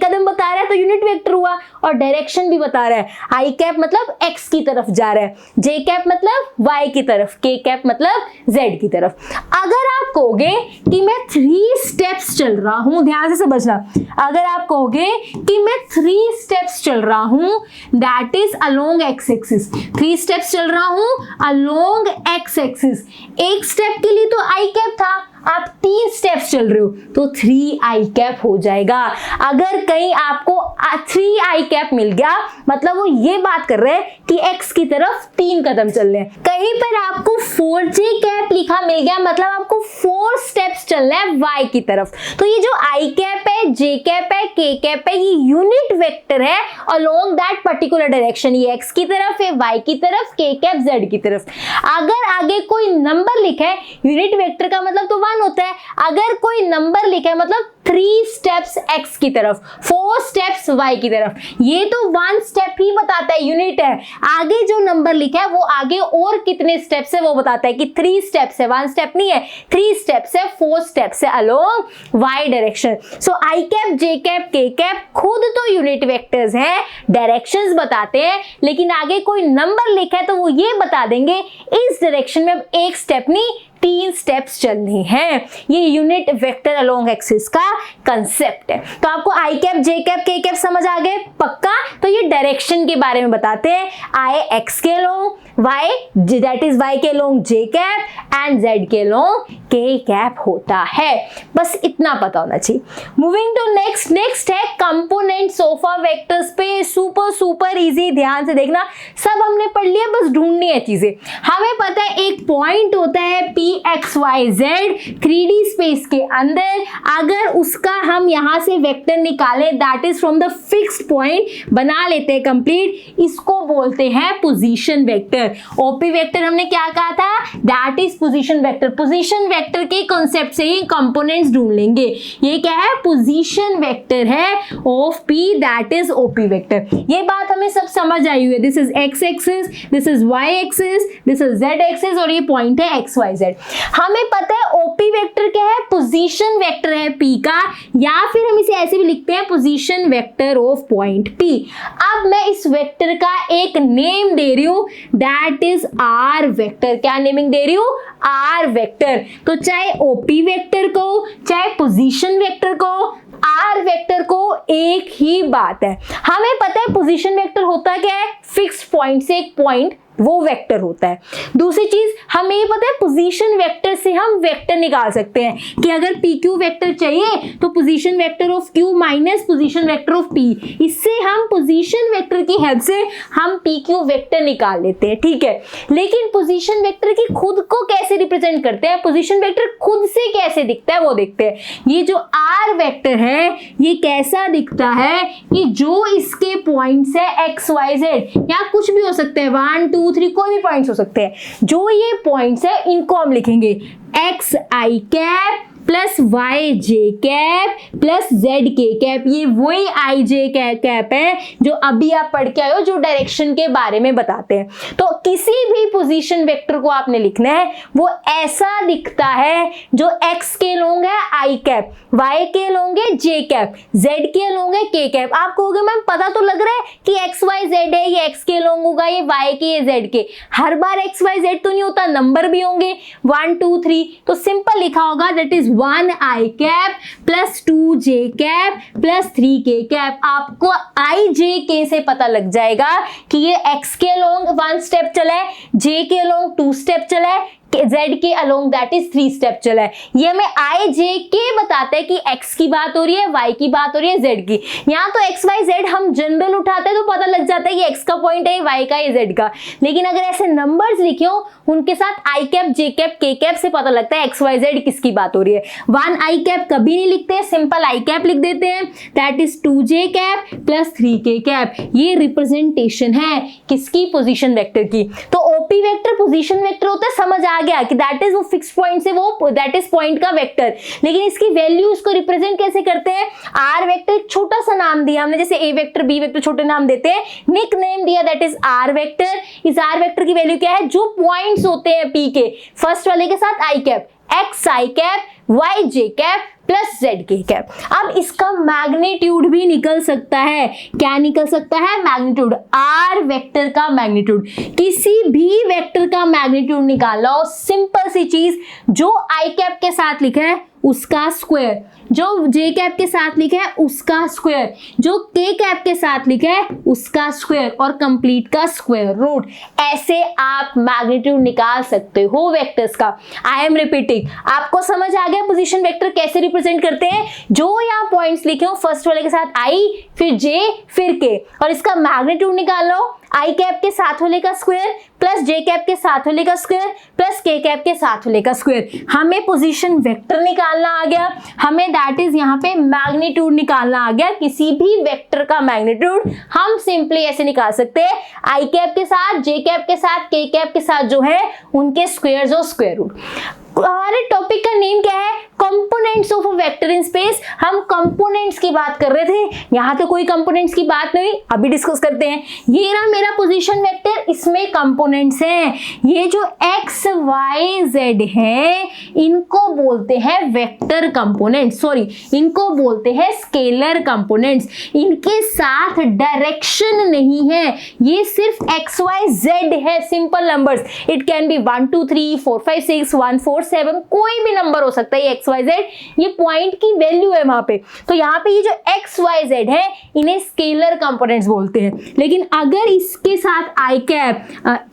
कदम बता रहा है तो यूनिट वेक्टर हुआ, और डायरेक्शन भी बता रहा है। आई कैप मतलब x की तरफ जा रहा है, जे कैप मतलब y की तरफ, के कैप मतलब z की तरफ। अगर आप कहोगे कि मैं 3 स्टेप्स चल रहा हूं, ध्यान से समझना, अगर आप कहोगे कि मैं 3 स्टेप्स चल रहा हूं, that is along x axis, 3 steps चल रहा हूं अलोंग एक्स एक्सिस, एक स्टेप के लिए तो आई कैप था, आप 3 स्टेप्स चल रहे हो तो 3 आई कैप हो जाएगा। अगर कहीं आपको 3 आई कैप मिल गया, मतलब वो ये बात कर रहे हैं कि एक्स की तरफ 3 कदम चल रहे हैं। कहीं पर आपको 4 जे कैप लिखा मिल गया, मतलब आपको 4 स्टेप्स चलना है वाई की तरफ। तो ये जो आई कैप है, जे कैप है, के कैप है, ये यूनिट वेक्टर है अलोंग दैट पर्टिकुलर डायरेक्शन। ये एक्स की तरफ है, वाई की तरफ, के कैप जेड की तरफ। अगर आगे कोई नंबर लिखा है, यूनिट वेक्टर का मतलब तो 1 होता है, अगर कोई नंबर लिखा है मतलब 3 स्टेप्स x की तरफ, 4 स्टेप्स y की तरफ, ये तो 1 स्टेप ही बताता है, यूनिट है। आगे जो नंबर लिखा है वो आगे और कितने स्टेप्स है वो बताता है कि 3 स्टेप्स है, 1 स्टेप नहीं है, 3 स्टेप्स है, 4 स्टेप्स है अलोंग y डायरेक्शन। सो आई कैप, जे कैप, के कैप खुद तो यूनिट वेक्टर्स हैं, डायरेक्शंस बताते हैं, लेकिन आगे कोई नंबर लिखा है तो वो ये बता देंगे इस डायरेक्शन में अब 1 स्टेप नहीं 3 स्टेप्स चलनी है। ये यूनिट वेक्टर अलोंग एक्सिस का कंसेप्ट है। तो आपको आई कैप, जे कैप, के कैप समझ आ गए पक्का। तो ये डायरेक्शन के बारे में बताते हैं, आई एक्स के along, Y that is Y के अलोंग जे कैप, एंड जेड के अलोंग के कैप होता है। बस इतना पता होना चाहिए। मूविंग टू नेक्स्ट है components of a vector space. Super easy, ध्यान से देखना, सब हमने पढ़ लिया, बस ढूंढनी है चीजें। हमें पता है एक पॉइंट होता है PXYZ 3D स्पेस के अंदर, अगर उसका हम यहां से वेक्टर निकालें, that is from the fixed point, बना लेते हैं कंप्लीट, इसको बोलते हैं पोजीशन वेक्टर। ओपी वेक्टर हमने क्या कहा था, that is position vector. Position vector के कॉन्सेप्ट से ही कंपोनेंट्स ढूंढ लेंगे। ये क्या है, पोजीशन वेक्टर है of P, that is OP vector. ये बात हमें सब समझ आई हुई है। This is x axis, this is y axis, this is z axis, और ये पॉइंट है XYZ। हमें पता है ओपी वेक्टर क्या है, पोजीशन वेक्टर है P का, या फिर हम इसे ऐसे भी लिखते हैं position vector of point P। अब मैं इस वेक्टर का एक नेम दे रही हूं, दैट इज R वेक्टर। क्या नेमिंग दे रही हूं, R वेक्टर। तो चाहे ओपी वेक्टर को, चाहे पोजीशन वेक्टर को, आर वेक्टर को एक ही बात है। हमें पता है पोजीशन वेक्टर होता क्या है, फिक्स्ड पॉइंट से एक पॉइंट वो वेक्टर होता है। दूसरी चीज हमें ये पता है पोजीशन वेक्टर से हम वेक्टर निकाल सकते हैं कि अगर पी क्यू वेक्टर चाहिए तो position vector of Q minus position vector of P, इससे हम पोजीशन वेक्टर की हेल्प से हम पी क्यू वेक्टर निकाल लेते हैं, ठीक है। लेकिन पोजीशन वेक्टर की खुद को कैसे रिप्रेजेंट करते हैं, पोजीशन वेक्टर खुद से कैसे दिखता है वो देखते हैं। ये जो आर वेक्टर है ये कैसा दिखता है कि जो इसके पॉइंट्स है एक्स वाई जेड, या कुछ भी हो सकते हैं 1 2 3 कोई भी पॉइंट्स हो सकते हैं, जो ये पॉइंट्स है इनको हम लिखेंगे एक्स आई कैप प्लस वाई जे कैप प्लस जेड के कैप। ये वही आई जे कैप है जो अभी आप पढ़ के आए हो, जो डायरेक्शन के बारे में बताते हैं। तो किसी भी पोजीशन वेक्टर को आपने लिखना है वो ऐसा दिखता है, जो एक्स के लोग है आई कैप, वाई के लोग है जे कैप, जेड के लोग है के कैप। आप कहोगे मैम पता तो लग रहा है कि एक्स वाई जेड है, ये एक्स के लोग होगा, ये वाई के, ये जेड के। हर बार एक्स वाई जेड तो नहीं होता, नंबर भी होंगे 1 2 3, तो सिंपल लिखा होगा that is 1 I cap plus 2 J cap plus 3 के कैप। आपको आई जे के से पता लग जाएगा कि ये एक्स के लोग 1 स्टेप चला है, जे के लोग 2 स्टेप चला है, जेड के अलोंग दैट इज 3 स्टेप चला है। ये हमें आई जे के बताता है कि एक्स की बात हो रही है, वाई की बात हो रही है, जेड की। यहाँ तो एक्स वाई जेड हम जनरल उठाते हैं तो पता लग जाता है कि एक्स का पॉइंट है, वाई का, ये जेड का। लेकिन अगर ऐसे नंबर्स लिखे हो उनके साथ आई कैप जे कैप के कैप से पता लगता है एक्स वाई जेड किसकी बात हो रही है। 1 आई कैप कभी नहीं लिखते, सिंपल आई कैप लिख देते हैं, that is 2 J cap plus 3 के कैप। ये रिप्रेजेंटेशन है किसकी, पोजीशन वेक्टर की। तो ओपी वेक्टर पोजीशन वेक्टर होता है, समझ आ गया कि दैट इज वो फिक्स पॉइंट से वो दैट इज पॉइंट का वेक्टर। लेकिन इसकी वैल्यू इसको रिप्रेजेंट कैसे करते हैं, आर वेक्टर एक छोटा सा नाम दिया हमने, जैसे ए वेक्टर बी वेक्टर छोटे नाम देते हैं, निक नेम दिया दैट इज आर वेक्टर। इस आर वेक्टर की वैल्यू क्या है, जो पॉइंट्स होते हैं पी के, फर्स्ट वाले के साथ आई कैप, एक्स आई कैप, वाई जे कैप प्लस जेड के कैप। अब इसका मैग्नीट्यूड भी निकल सकता है, क्या निकल सकता है, मैग्नीट्यूड, आर वेक्टर का मैग्नीट्यूड। किसी भी वेक्टर का मैग्नीट्यूड निकालना हो, सिंपल सी चीज, जो आई कैप के साथ लिखा है उसका स्क्वायर, जो जे कैप के साथ लिखा है उसका स्क्वायर, जो के कैप के साथ लिखा है उसका स्क्वायर, और कंप्लीट का स्क्वायर रूट। ऐसे आप मैग्नीट्यूड निकाल सकते हो वेक्टर्स का। आई एम रिपीटिंग, आपको समझ आ गया पोजीशन वेक्टर कैसे रिप्रेजेंट करते हैं। जो यहाँ पॉइंट्स लिखे हो फर्स्ट वाले के साथ आई, फिर जे, फिर के, और इसका मैग्नीट्यूड निकाल लो, आई कैप के साथ वाले का स्क्वायर प्लस जे कैप के साथ वाले का स्क्वायर प्लस के कैप के साथ वाले का स्क्वायर। हमें पोजीशन वेक्टर निकालना आ गया, हमें दैट इज यहाँ पे मैग्नीट्यूड निकालना आ गया। किसी भी वेक्टर का मैग्नीट्यूड हम सिंपली ऐसे निकाल सकते हैं, आई कैप के साथ, जे कैप के साथ, के कैप के साथ जो है उनके स्क्वायर्स और स्क्वायर रूट। हमारे टॉपिक का नेम क्या है, components of a vector in space. हम कंपोनेंट्स की बात कर रहे थे, यहाँ तो कोई कंपोनेंट्स की बात नहीं, अभी डिस्कस करते हैं। ये रहा मेरा पोजीशन वेक्टर, इसमें कंपोनेंट्स हैं। ये जो एक्स वाई जेड है इनको बोलते हैं वेक्टर कंपोनेंट, सॉरी इनको बोलते हैं स्केलर कंपोनेंट्स। इनके साथ डायरेक्शन नहीं है, ये सिर्फ एक्स वाई जेड है, simple numbers. It can be 1 2 3 4 5 6 1 4 7, कोई भी नंबर हो सकता है। ये एक्स वाई जेड ये पॉइंट की वैल्यू है वहां पे। तो यहाँ पे ये जो एक्स वाई जेड है इन्हें स्केलर कंपोनेंट्स बोलते हैं। लेकिन अगर इसके साथ आई कैप,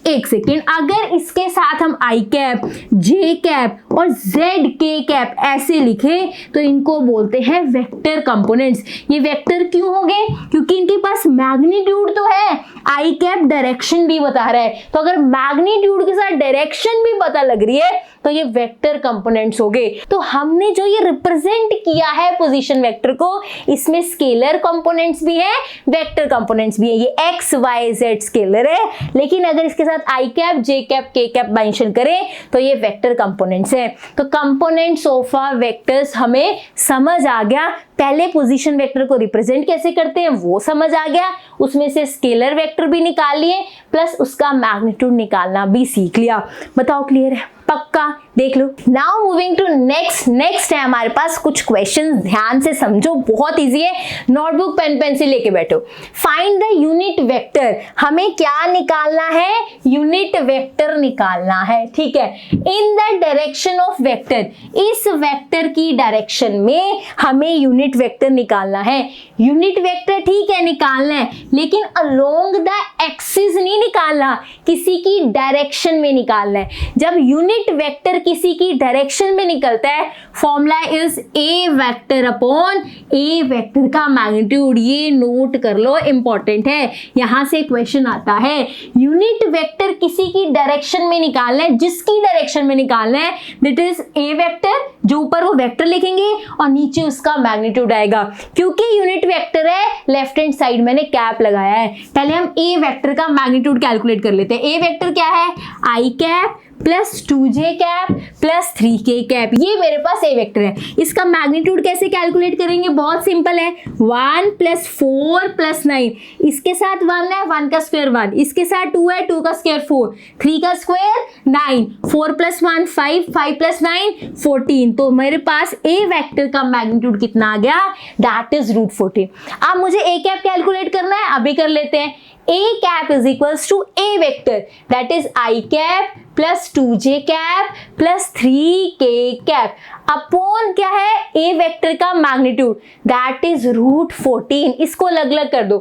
एक सेकेंड, अगर इसके साथ हम आई कैप, जे कैप और जेड के कैप ऐसे लिखे तो इनको बोलते हैं वेक्टर कंपोनेंट्स। ये वेक्टर क्यों हो गए, क्योंकि इनके पास मैग्नीट्यूड तो है, आई कैप डायरेक्शन भी बता रहा है। तो अगर मैग्नीट्यूड के साथ डायरेक्शन भी पता लग रही है तो ये वेक्टर कंपोनेंट्स हो गए। तो हमने जो ये रिप्रेजेंट किया है पोजीशन वेक्टर को, इसमें स्केलर कंपोनेंट्स भी हैं, वेक्टर कंपोनेंट्स भी हैं। ये एक्स वाई जेड स्केलर है, लेकिन अगर इसके साथ आई कैप, जे कैप, के कैप मेंशन करें तो ये वेक्टर कंपोनेंट्स हैं। तो कंपोनेंट्स ऑफ अ वेक्टर्स हमें समझ आ गया। पहले पोजीशन वेक्टर को रिप्रेजेंट कैसे करते हैं वो समझ आ गया, उसमें से स्केलर वेक्टर भी निकाल लिए, प्लस उसका मैग्नीट्यूड निकालना भी सीख लिया। बताओ क्लियर है? पक्का देख लो। नाउ मूविंग टू नेक्स्ट है हमारे पास कुछ क्वेश्चन, ध्यान से समझो, बहुत इजी है, नोटबुक पेन पेंसिल लेके बैठो। फाइंड द यूनिट वेक्टर, हमें क्या निकालना है, यूनिट वेक्टर निकालना है, ठीक है। In the direction of vector, इस वेक्टर की डायरेक्शन में हमें यूनिट वेक्टर निकालना है। यूनिट वेक्टर ठीक है निकालना है, लेकिन अलोंग द एक्सिस नहीं निकालना, किसी की डायरेक्शन में निकालना है। जब यूनिट वेक्टर किसी की डायरेक्शन में निकलता है, formula is a vector upon a vector का मैग्नीट्यूड। ये नोट कर लो, इंपॉर्टेंट है, यहां से क्वेश्चन आता है। यूनिट वेक्टर किसी की डायरेक्शन में निकालना है, जिसकी डायरेक्शन में निकालना है, दैट इज ए वेक्टर, जो ऊपर वो वेक्टर लिखेंगे और नीचे उसका मैग्नीट्यूड आएगा। क्योंकि यूनिट वेक्टर है, लेफ्ट हैंड साइड मैंने कैप लगाया है। पहले हम ए वेक्टर का मैग्नीट्यूड कैलकुलेट कर लेते हैं। ए वेक्टर क्या है, I cap plus 2j cap plus 3k cap, ये मेरे पास ए वेक्टर है। इसका मैग्नीट्यूड कैसे कैलकुलेट करेंगे, बहुत सिंपल है, 1 प्लस 4 प्लस 9, इसके साथ 1 है, 1 का स्क्वायर 1, इसके साथ 2 है, 2 का स्क्वायर 4, 3 का स्क्वायर 9, 4 प्लस 1 5, 5 प्लस 9 14। तो मेरे पास ए वेक्टर का मैग्नीट्यूड कितना आ गया, दैट इज √14। अब मुझे ए कैप कैलकुलेट करना है, अभी कर लेते हैं। A cap is equals to A vector, that is I cap plus 2j cap plus 3k cap upon क्या है, A वेक्टर का मैग्नीट्यूड, दैट इज √14। इसको अलग अलग कर दो,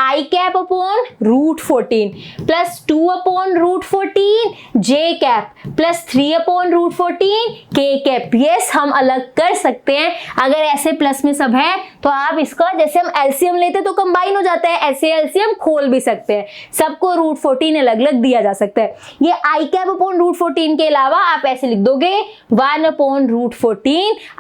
I cap upon √14 plus 2 upon √14 J cap plus 3 upon √14 K cap. Yes, हम अलग कर सकते हैं, अगर ऐसे प्लस में सब है तो आप इसका, जैसे हम एलसीएम लेते तो कंबाइन हो जाता है, ऐसे एलसीएम खोल भी सकते हैं, सबको √14 अलग अलग दिया जा सकता है। ये I कैप अपॉन √14 के अलावा आप ऐसे लिख दोगे 1 अपॉन √14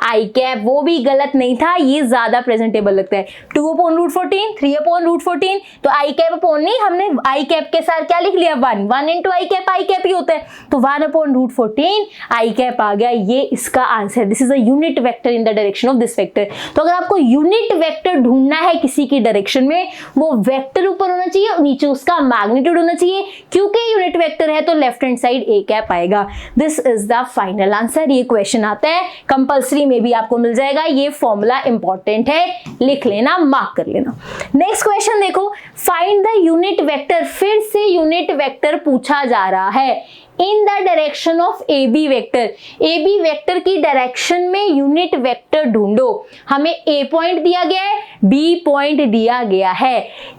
आई कैप, वो भी गलत नहीं था, ये ज्यादा प्रेजेंटेबल लगता है। 2 अपॉन √14, 3 अपॉन √14, तो आई कैप अपॉन नहीं, हमने आई कैप के साथ क्या लिख लिया, 1 इंटू आई कैप ही होता है, तो 1 अपॉन √14 आई कैप आ गया। ये इसका answer, this is a unit vector in the direction of this vector. तो अगर आपको यूनिट वेक्टर ढूंढना है किसी की डायरेक्शन में, वो वेक्टर ऊपर होना चाहिए और नीचे उसका मैग्नीट्यूड होना चाहिए। क्योंकि यूनिट वेक्टर है तो left hand side A cap आएगा। This is the final answer. ये क्वेश्चन आता है, कंपल्सरी में भी आपको मिल जाएगा, ये फॉर्मूला इंपॉर्टेंट है, लिख लेना, मार्क कर लेना। नेक्स्ट क्वेश्चन देखो, फाइंड द यूनिट वेक्टर, फिर से यूनिट वेक्टर पूछा जा रहा है in the direction of A B vector. A B vector की डायरेक्शन में यूनिट वेक्टर ढूंढो। हमें ए पॉइंट दिया गया है, बी पॉइंट दिया गया है,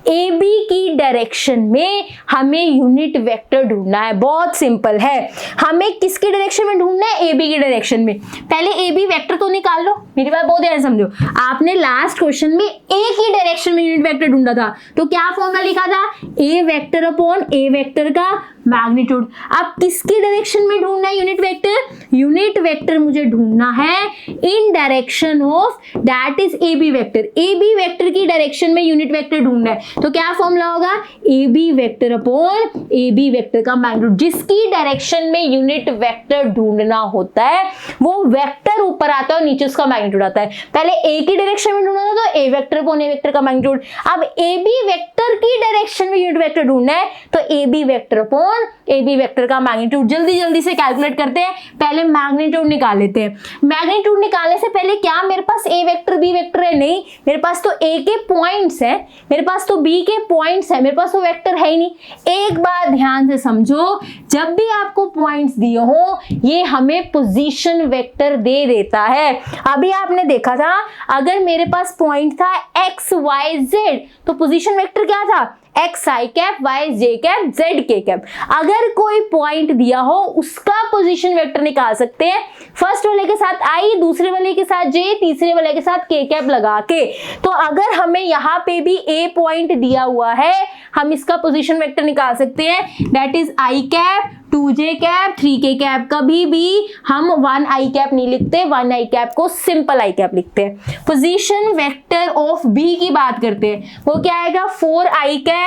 ए बी की डायरेक्शन में हमें यूनिट वेक्टर ढूंढना है। बहुत सिंपल है, हमें किसकी डायरेक्शन में ढूंढना है, ए बी की डायरेक्शन में। पहले ए बी वेक्टर तो निकाल लो, मेरी बात बहुत ध्यान समझो। आपने लास्ट क्वेश्चन में ए की डायरेक्शन में यूनिट वेक्टर ढूंढा था, तो क्या फॉर्मूला लिखा था, ए वेक्टर अपॉन ए वेक्टर का मैग्नीट्यूड। अब किसकी डायरेक्शन में ढूंढना है यूनिट वेक्टर, यूनिट वेक्टर मुझे ढूंढना है in direction of, that is A B vector. A B vector की डायरेक्शन में यूनिट वेक्टर ढूंढना है, तो क्या फॉर्मूला होगा, A B vector upon A B vector का मैग्नीट्यूड। जिसकी डायरेक्शन में यूनिट वेक्टर ढूंढना होता है वो वेक्टर ऊपर आता है और नीचे उसका मैग्नीट्यूड आता है। पहले ए की डायरेक्शन में ढूंढना था तो a vector upon a vector का मैग्नीट्यूड। अब ए बी वेक्टर की डायरेक्शन में यूनिट वेक्टर ढूंढना है तो A B vector upon A B vector का मैग्नीट्यूड। जल्दी से कैलकुलेट करते हैं, पहले मैग्नीट्यूड निकाल लेते हैं। मैग्नीट्यूड निकालने से पहले क्या मेरे पास ए वेक्टर बी वेक्टर है, नहीं, मेरे पास तो ए के पॉइंट्स है, मेरे पास तो बी के पॉइंट्स है, मेरे पास तो वेक्टर है ही नहीं। एक बात ध्यान से समझो, जब भी आपको पॉइंट्स दिए हो ये हमें पोजीशन वेक्टर दे देता है। अभी आपने देखा था, अगर मेरे पास पॉइंट था एक्स वाई जेड तो पोजीशन वेक्टर क्या था, एक्स आई कैप, वाई जे कैप, जेड के कैप। अगर कोई पॉइंट दिया हो उसका पोजीशन वेक्टर निकाल सकते हैं, फर्स्ट वाले के साथ आई, दूसरे वाले के साथ जे, तीसरे वाले के साथ के कैप लगा के। तो अगर हमें यहाँ पे भी ए पॉइंट दिया हुआ है, हम इसका पोजीशन वेक्टर निकाल सकते हैं, that is I cap, 2j cap, 3k cap. कभी भी हम 1 आई कैप नहीं लिखते, 1 आई कैप को सिंपल आई कैप लिखते हैं। पोजीशन वेक्टर ऑफ बी की बात करते हैं, वो क्या आएगा, 4 I cap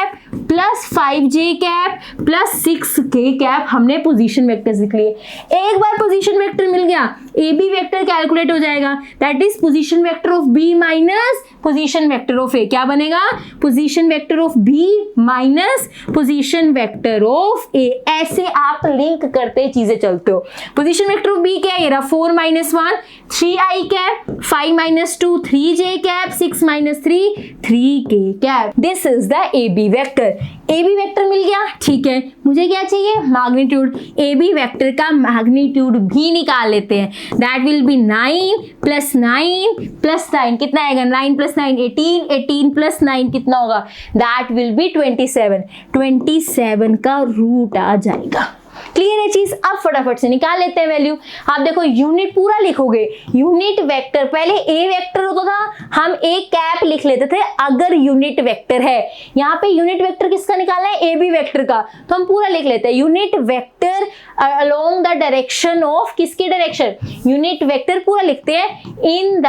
plus 5j cap plus 6k cap. हमने पोजीशन वेक्टर्स लिख लिए। एक बार पोजीशन वेक्टर मिल गया, ए बी वेक्टर कैलकुलेट हो जाएगा, that is position vector of B minus position vector of A. क्या बनेगा, position vector of B minus position vector of A. ऐसे आप लिंक करते चीजें चलते हो। पोजीशन वेक्टर ऑफ बी क्या है, ये रहा 4 - 1 3i cap, 5 - 2 3j cap, 6 - 3 3k cap. This is the A B vector. A B vector मिल गया, ठीक है। मुझे क्या चाहिए, मैग्नीट्यूड। ए बी वेक्टर का मैग्नीट्यूड भी निकाल लेते हैं। दैट विल बी 9 + 9 + 9 कितना आएगा, 9 + 9 18, 18 + 9 कितना होगा, दैट विल बी 27। 27 का रूट आ जाएगा। क्लियर है चीज। अब फटाफट से निकाल लेते हैं वैल्यू। आप देखो यूनिट पूरा लिखोगे, यूनिट वेक्टर पहले ए वेक्टर होता था, हम ए कैप लिख लेते थे अगर यूनिट वेक्टर है। यहाँ पे यूनिट वेक्टर किसका निकालना है, ए बी वेक्टर का, तो हम पूरा लिख लेते हैं unit vector along the direction of, किसकी डायरेक्शन, यूनिट वेक्टर पूरा लिखते हैं in the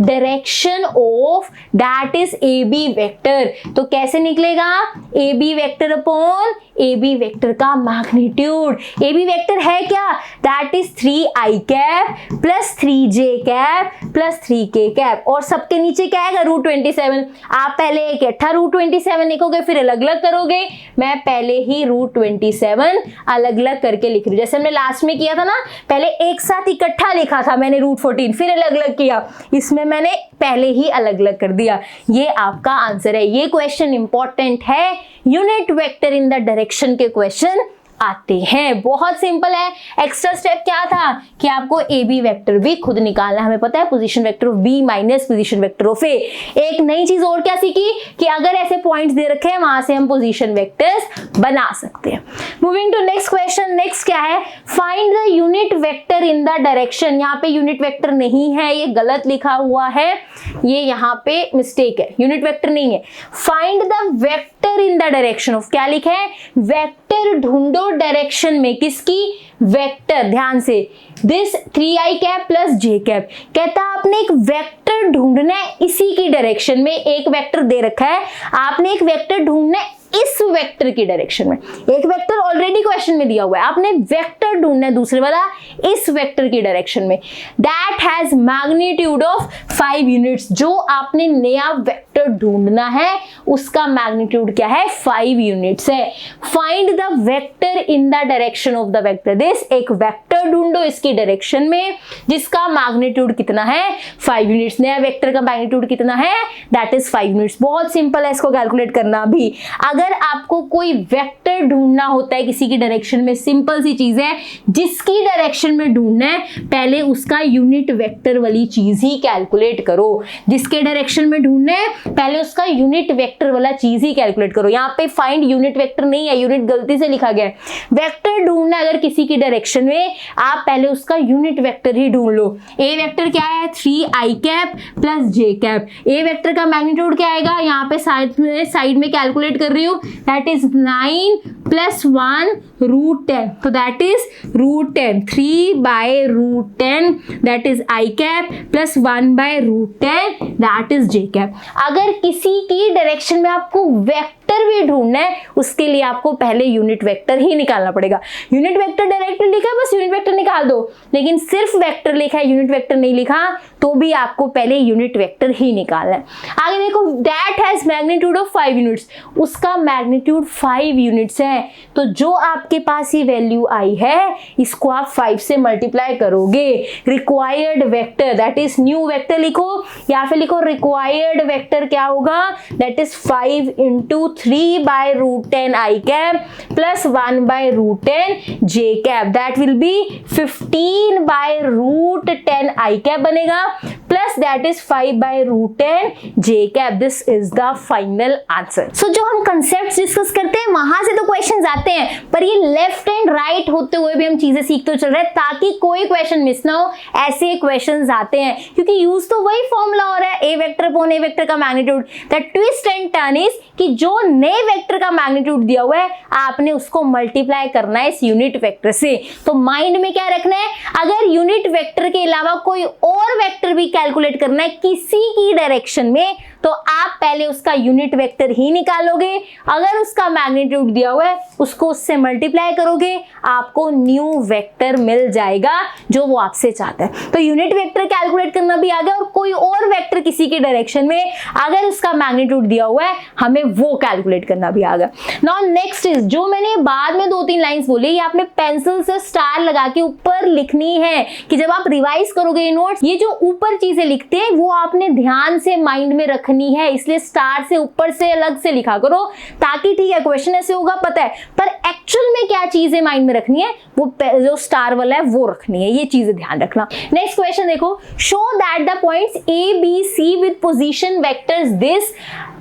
direction of that is A B vector. तो कैसे निकलेगा, A B vector upon A B vector का मैग्नीट्यूड। ए बी वेक्टर है क्या, that is 3i cap + 3j cap + 3k cap, और सबके नीचे क्या आएगा, √27। आप पहले इकट्ठा √27 लिखोगे फिर अलग अलग करोगे, मैं पहले ही √27 अलग अलग करके लिख रही हूँ। जैसे हमने लास्ट में किया था ना, पहले एक साथ इकट्ठा लिखा था मैंने √14, फिर अलग अलग किया, इसमें मैंने पहले ही अलग अलग कर दिया। ये आपका आंसर है। ये क्वेश्चन इंपॉर्टेंट है, unit vector in the direction के क्वेश्चन आते हैं, बहुत सिंपल है। एक्स्ट्रा स्टेप क्या था कि आपको ए बी वेक्टर भी खुद निकालना, हमें पता है position vector of B minus position vector of A. एक नई चीज और क्या सीखी कि अगर ऐसे पॉइंट्स दे रखे हैं वहां से हम पोजीशन वेक्टर्स बना सकते हैं। Moving to next question. Next क्या है, find the unit vector in the direction. यहाँ पे यूनिट वेक्टर नहीं है, ये गलत लिखा हुआ है, ये यहाँ पे मिस्टेक है, यूनिट वेक्टर नहीं है। Find the vector in the direction of, क्या लिखा है, वेक्टर ढूंढो डायरेक्शन में, किसकी, वेक्टर। ध्यान से, this 3i cap + j cap, कहता है आपने एक वेक्टर ढूंढना है इसी की डायरेक्शन में। एक वेक्टर दे रखा है, आपने एक वेक्टर ढूंढना है इस वेक्टर की डायरेक्शन में। एक वेक्टर ऑलरेडी क्वेश्चन में दिया हुआ है, आपने वेक्टर ढूंढना है दूसरे वाला इस वेक्टर की डायरेक्शन में। That has magnitude of 5 units. जो आपने नया वेक्टर ढूंढना है उसका मैग्नीट्यूड क्या है, 5 यूनिट्स है। Find the vector in the direction of the vector this. एक वेक्टर ढूंढो इसकी डायरेक्शन में जिसका मैग्नीट्यूड कितना है, 5 यूनिट्स। नया वेक्टर का मैग्नीट्यूड कितना है, दैट इज 5 यूनिट्स। बहुत सिंपल है इसको कैलकुलेट करना भी। अगर आपको कोई वेक्टर ढूंढना होता है किसी की डायरेक्शन में, सिंपल सी चीज है, जिसकी डायरेक्शन में ढूंढना है पहले उसका यूनिट वेक्टर वाली चीज ही कैलकुलेट करो। जिसके डायरेक्शन में ढूंढना है पहले उसका यूनिट वेक्टर वाला चीज ही कैलकुलेट करो। यहाँ पे फाइंड यूनिट वेक्टर नहीं है, यूनिट गलती से लिखा गया है। वेक्टर ढूंढना अगर किसी की डायरेक्शन में, आप पहले उसका यूनिट वेक्टर ही ढूंढ लो। ए वेक्टर क्या है, 3i कैप + j कैप। ए वेक्टर का मैग्नीट्यूड क्या आएगा, यहाँ पे साइड में कैलकुलेट कर रही हूँ, that is 9 + 1 √10, तो that is √10, 3/√10 that is i cap + 1/√10 that is j cap. अगर किसी की डायरेक्शन में आपको वेक्टर भी ढूंढना है उसके लिए आपको पहले यूनिट वेक्टर ही निकालना पड़ेगा। यूनिट वेक्टर डायरेक्टली लिखा है, बस यूनिट वेक्टर निकाल दो, लेकिन सिर्फ वेक्टर लिखा है, यूनिट वेक्टर नहीं लिखा, तो भी आपको पहले यूनिट वेक्टर ही निकालना है। आगे देखो, that has magnitude of 5 units, उसका मैग्नीट्यूड 5 यूनिट्स है। तो जो आपके पास ये वैल्यू आई है इसको आप 5 से मल्टीप्लाई करोगे। Required vector that is new vector लिखो, या फिर लिखो रिक्वायर्ड वेक्टर क्या होगा, that is 5 × 3/√10 i cap + 1/√10 j cap, that will be 15/√10 i cap बनेगा, plus that is 5/√10 j cap. This is the final answer. So जो हम कंसेप्ट डिस्कस करते हैं वहां से तो क्वेश्चंस आते हैं, पर ये लेफ्ट एंड राइट होते हुए भी हम चीजें सीखते चल रहे हैं ताकि कोई क्वेश्चन मिस ना हो। ऐसे क्वेश्चंस आते हैं क्योंकि यूज तो वही फॉर्मूला हो रहा है, A vector upon a vector का magnitude. The twist and turn is कि जो नए वेक्टर का मैग्नीट्यूड दिया हुआ है आपने उसको मल्टीप्लाई करना है इस यूनिट वेक्टर से। तो माइंड में क्या रखना है, अगर यूनिट वेक्टर के अलावा कोई और वेक्टर भी कैलकुलेट करना है किसी की डायरेक्शन में तो आप पहले उसका यूनिट वेक्टर ही निकालोगे, अगर उसका मैग्नीट्यूड दिया हुआ है उसको उससे मल्टीप्लाई करोगे, आपको न्यू वेक्टर मिल जाएगा जो वो आपसे चाहता है। तो यूनिट वेक्टर कैलकुलेट करना भी आ गया, और कोई और वेक्टर किसी के डायरेक्शन में अगर उसका मैग्नीट्यूड दिया हुआ है हमें वो कैलकुलेट करना भी आ गया। नाउ नेक्स्ट इज, जो मैंने बाद में 2-3 लाइंस बोली, ये आपने पेंसिल से स्टार लगा के ऊपर लिखनी है कि जब आप रिवाइज करोगे नोट्स, ये जो ऊपर चीजें लिखते हैं वो आपने ध्यान से माइंड में रखनी है, इसलिए स्टार से ऊपर से अलग से लिखा करो, ताकि ठीक है क्वेश्चन ऐसे होगा पता है, पर एक्चुअल में क्या चीजें माइंड में रखनी है वो जो स्टार वाला है वो रखनी है, ये चीजें ध्यान रखना। नेक्स्ट क्वेश्चन देखो, show that the points A, B, C with position vectors this